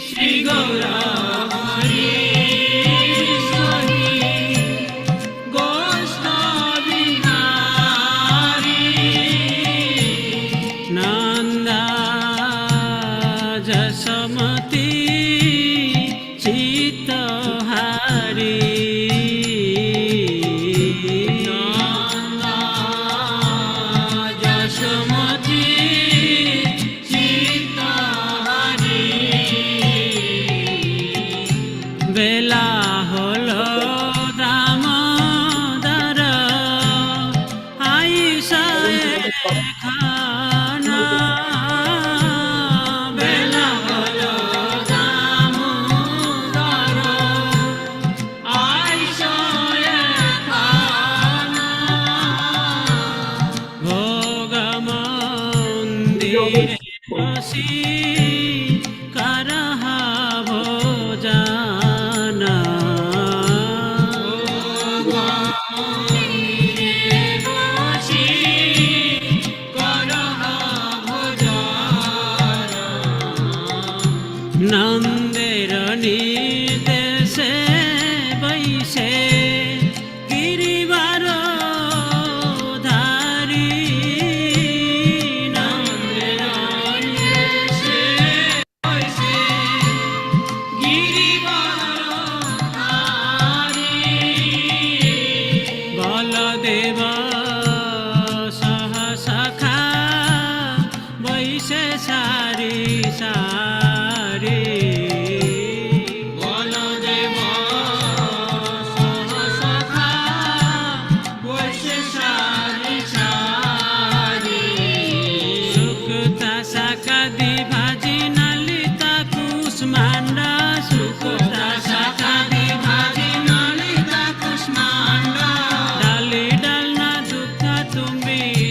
Shri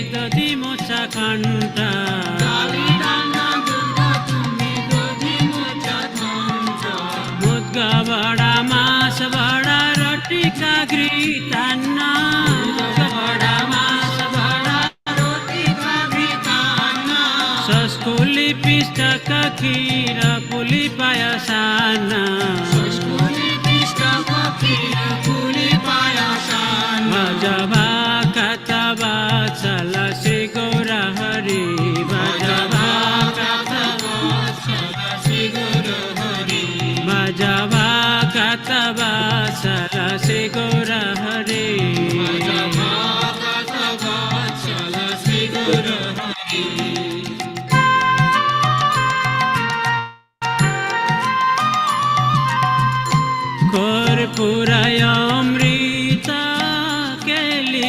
Gaura Hari Purayamrita Keli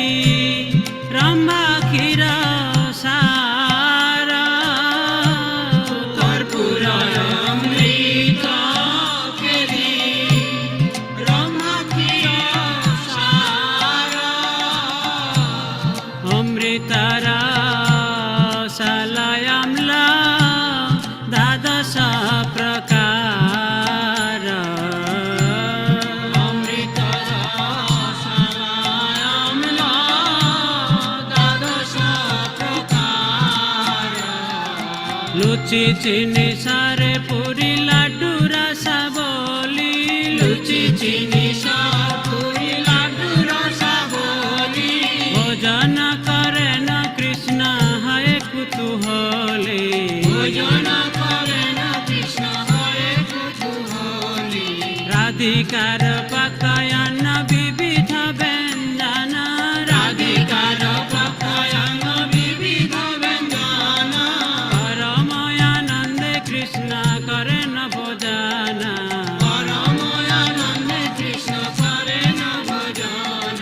লুচি চিনি সারে পুরি লাড্ডু রসাবলি লুচি চিনি সার পুরি লাড্ডু রসাবলি ভোজন করেন কৃষ্ণ হয় কুতূহলী ভোজন করেন কৃষ্ণ হয় কুতূহলী রাধিকার পাকায়ান বিবিধ ব্যঞ্জন রাধিকার পাকায়ান বিবিধ ব্যঞ্জন পরময়ানন্দে কৃষ্ণ করেন ভোজন পরময়ানন্দে কৃষ্ণ করেন ভোজন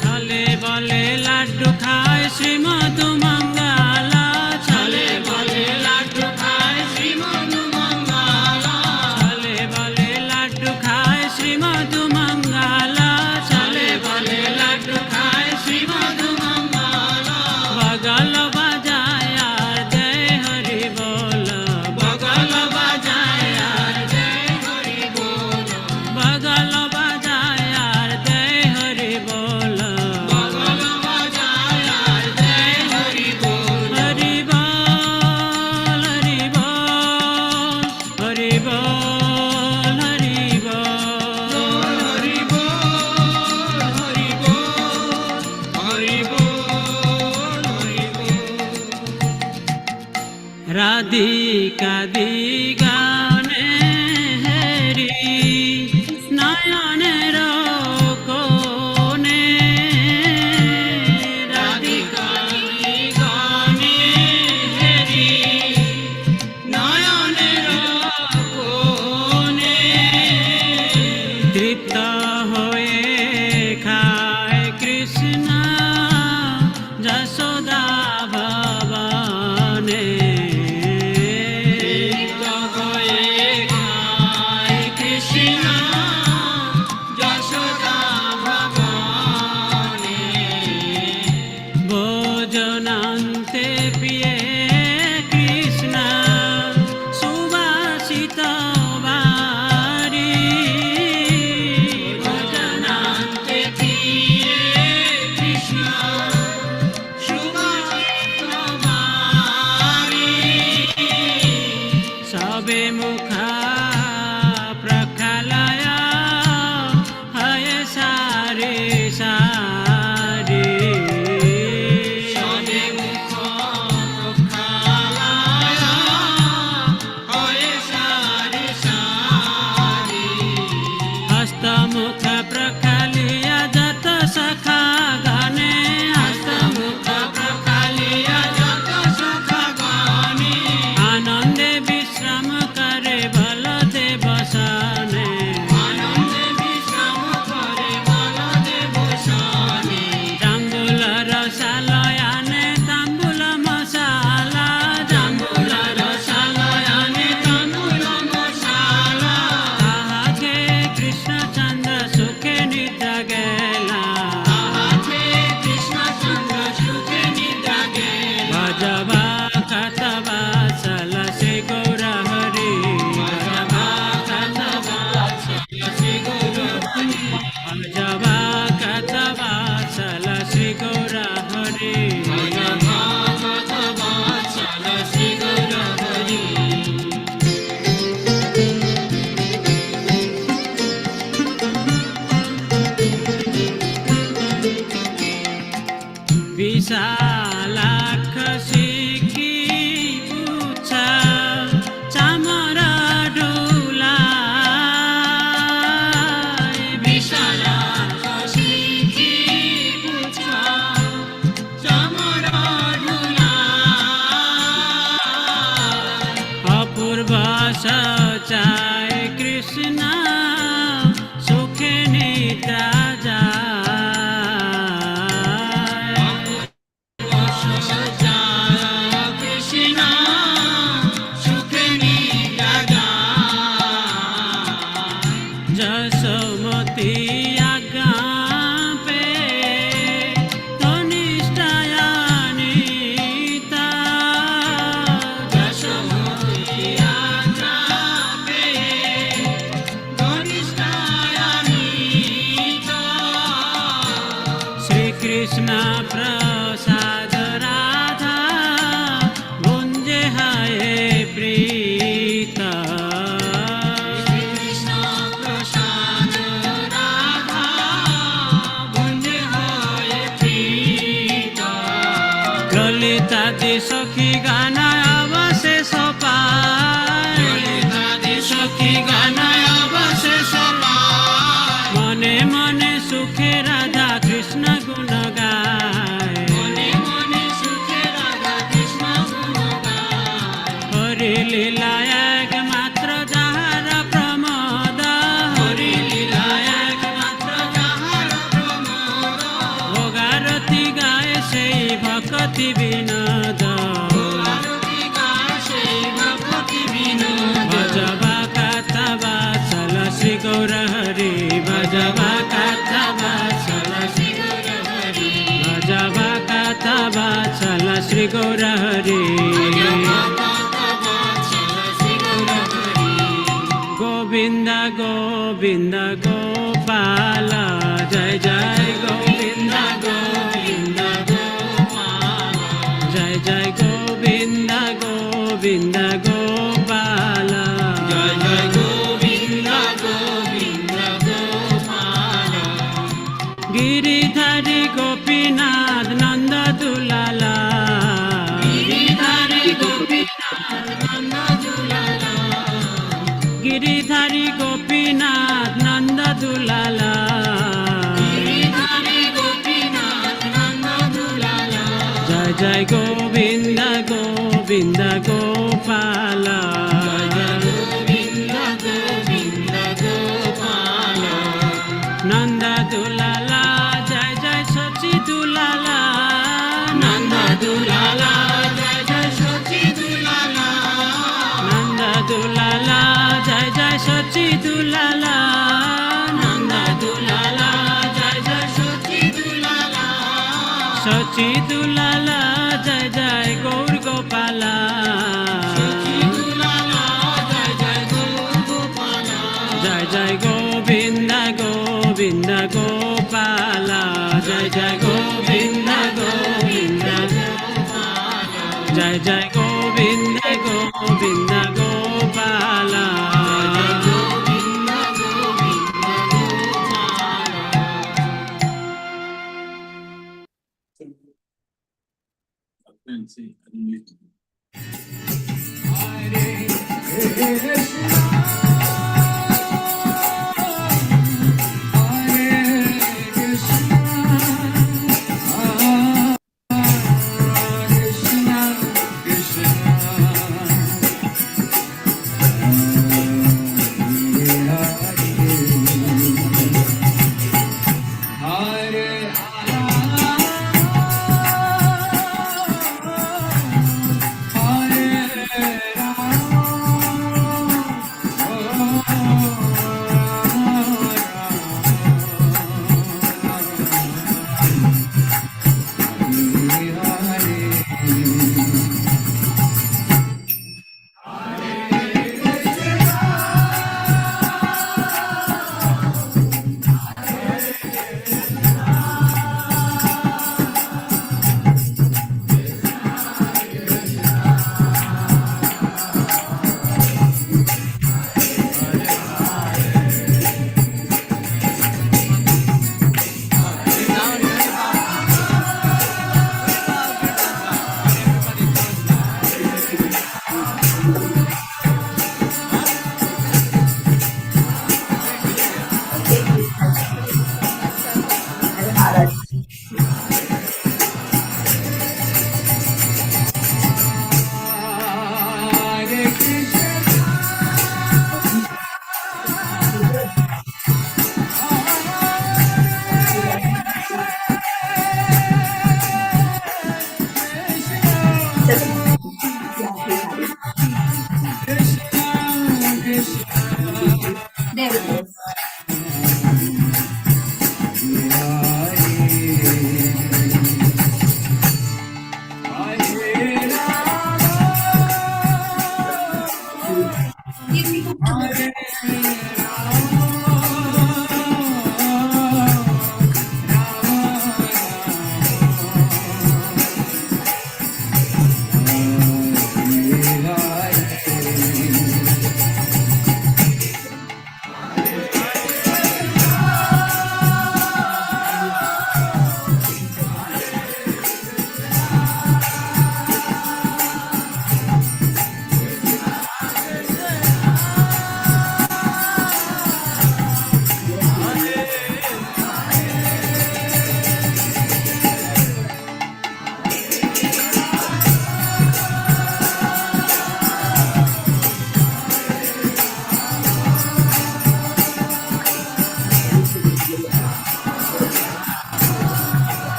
ছলে বলে লাড্ডু খায় শ্রীমধ মঙ্গল ছলে বলে লাড্ডু খায় শ্রীমধ মঙ্গল ছলে বলে লাড্ডু খায় শ্রীমধ মঙ্গল ছলে বলে লাড্ডু খায় শ্রীমধ মঙ্গল বগল বাজায় আর জয় হরি বল বগল বাজায় আর জয় হরি বল বগল বাজায় আর জয় হরি বল বগল বাজায় আর জয় হরি বল হরি বল হরি বল হরি বল হরি বল হরি বল হরি বল হরি বল রাধিকা দিগানে হেরি নয়নের কোণে রাধিকা দিগানে হেরি নয়নের কোণে তৃপ্ত হয়ে খায় কৃষ্ণ যশোদা ভবনে তৃপ্ত হয়ে খায় কৃষ্ণ যশোদা ভবনে ভোজনান্তে পিয়ে কৃষ্ণ সুবাসিত বারি ভোজনান্তে পিয়ে কৃষ্ণ সুবাসিত বারি সবে মুখা প্রখালয় হয় সারি সারি সবে মুখ ললিতাদি সখী গানায় অবশেষ পায়, ললিতাদি সখী গানায় অবশেষ পায়। মনে মনে সুখে রাধা কৃষ্ণ গুণ গায়, মনে মনে সুখে রাধা কৃষ্ণ গুণ গায়। হরি লীলা একমাত্র যাহার প্রমোদ, হরি লীলা একমাত্র যাহার প্রমোদ। ভোগারতি গায় সেই ভক্তি বিনোদ, ভোগারতি গায় সেই ভক্তি বিনোদ। ভজবা কথা বাৎসল শ্রী গৌর হরি, ভজবা কথা বাৎসল শ্রী গৌর হরি, ভজবা কথা বাৎসল শ্রী গৌর হরি। গোবিন্দ গোবিন্দ গোপাল, জয় জয় গোবিন্দ গোবিন্দ গোপাল, জয় জয় গোবিন্দ গোবিন্দ গোপাল, জয় জয় গোবিন্দ গোবিন্দ গোপাল। গিরিধারী গোপীনাথ নন্দ দুলালা, গিরিধারী গোপীনাথ নন্দ দুলালা, গিরিধারী গোপীনাথ নন্দ দুলালা, গিরিধারী গোপীনাথ নন্দ দুলালা। জয় জয় গোবিন্দ গোবিন্দ গোপাল, জয় জয় গোবিন্দ গোবিন্দ গোপাল। নন্দ দুলালা জয় জয় সচি দুলালা, নন্দ দুলালা জয় জয় সচি দুলালা, নন্দ দুলালা জয় জয় সচি দুলালা, নন্দ দুলালা জয় জয় সচি দুলালা। সচি দুলালা জয় জয় গৌর গোপালা, সচি দুলালা জয় জয় গৌর গোপালা, জয় জয় গোবিন্দ গোবিন্দ গোপালা, জয় জয় গোবিন্দ গোবিন্দ গোপালা, জয় জয় গোবিন্দ গোবিন্দ গোপালা, জয় জয় Govinda Govinda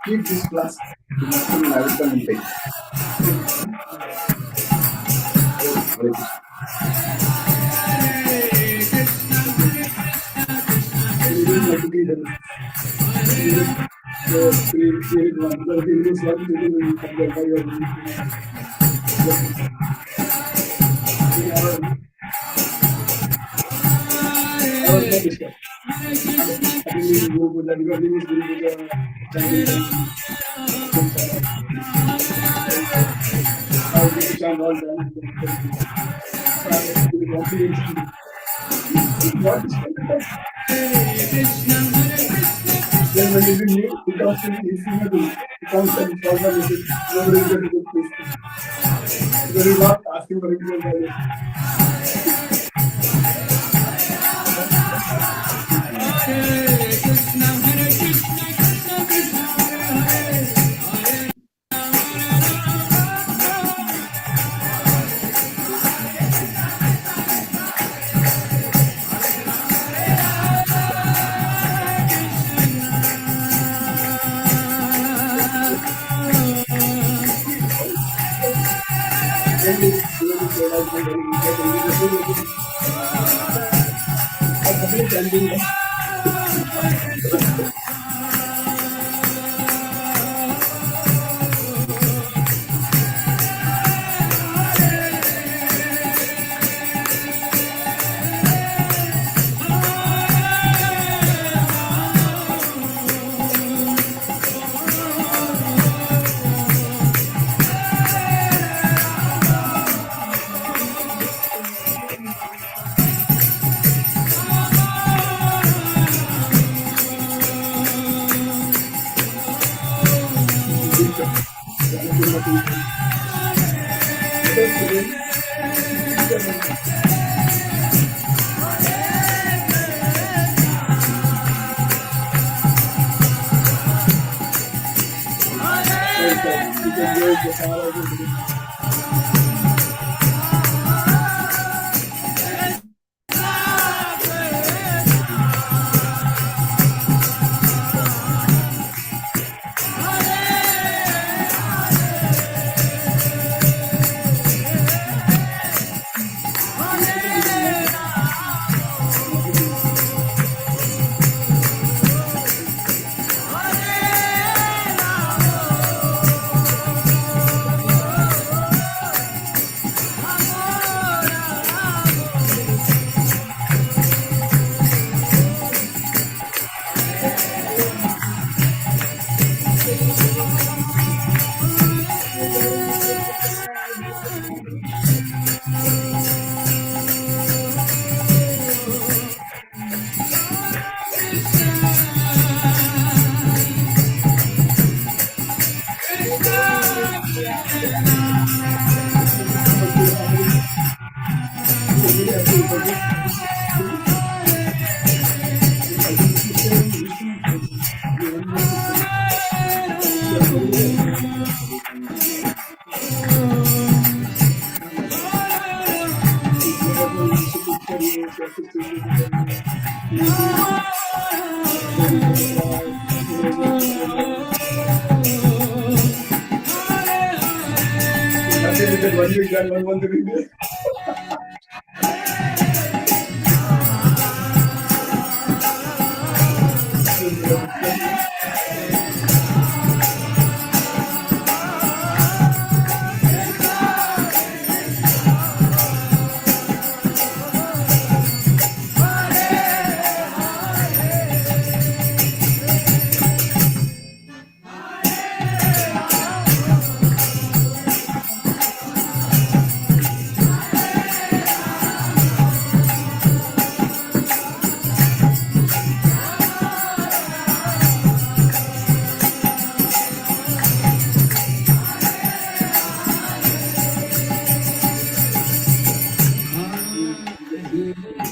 Keep this class. I will come and take. Then when you new, it comes to the easy, it comes and formal, it is nobody is going to do this. So you're not asking for it.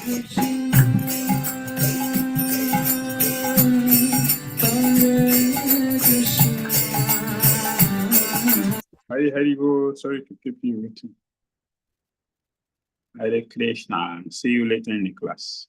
Hari Hari Bo, sorry to keep you waiting. Hare Krishna. See you later in the class.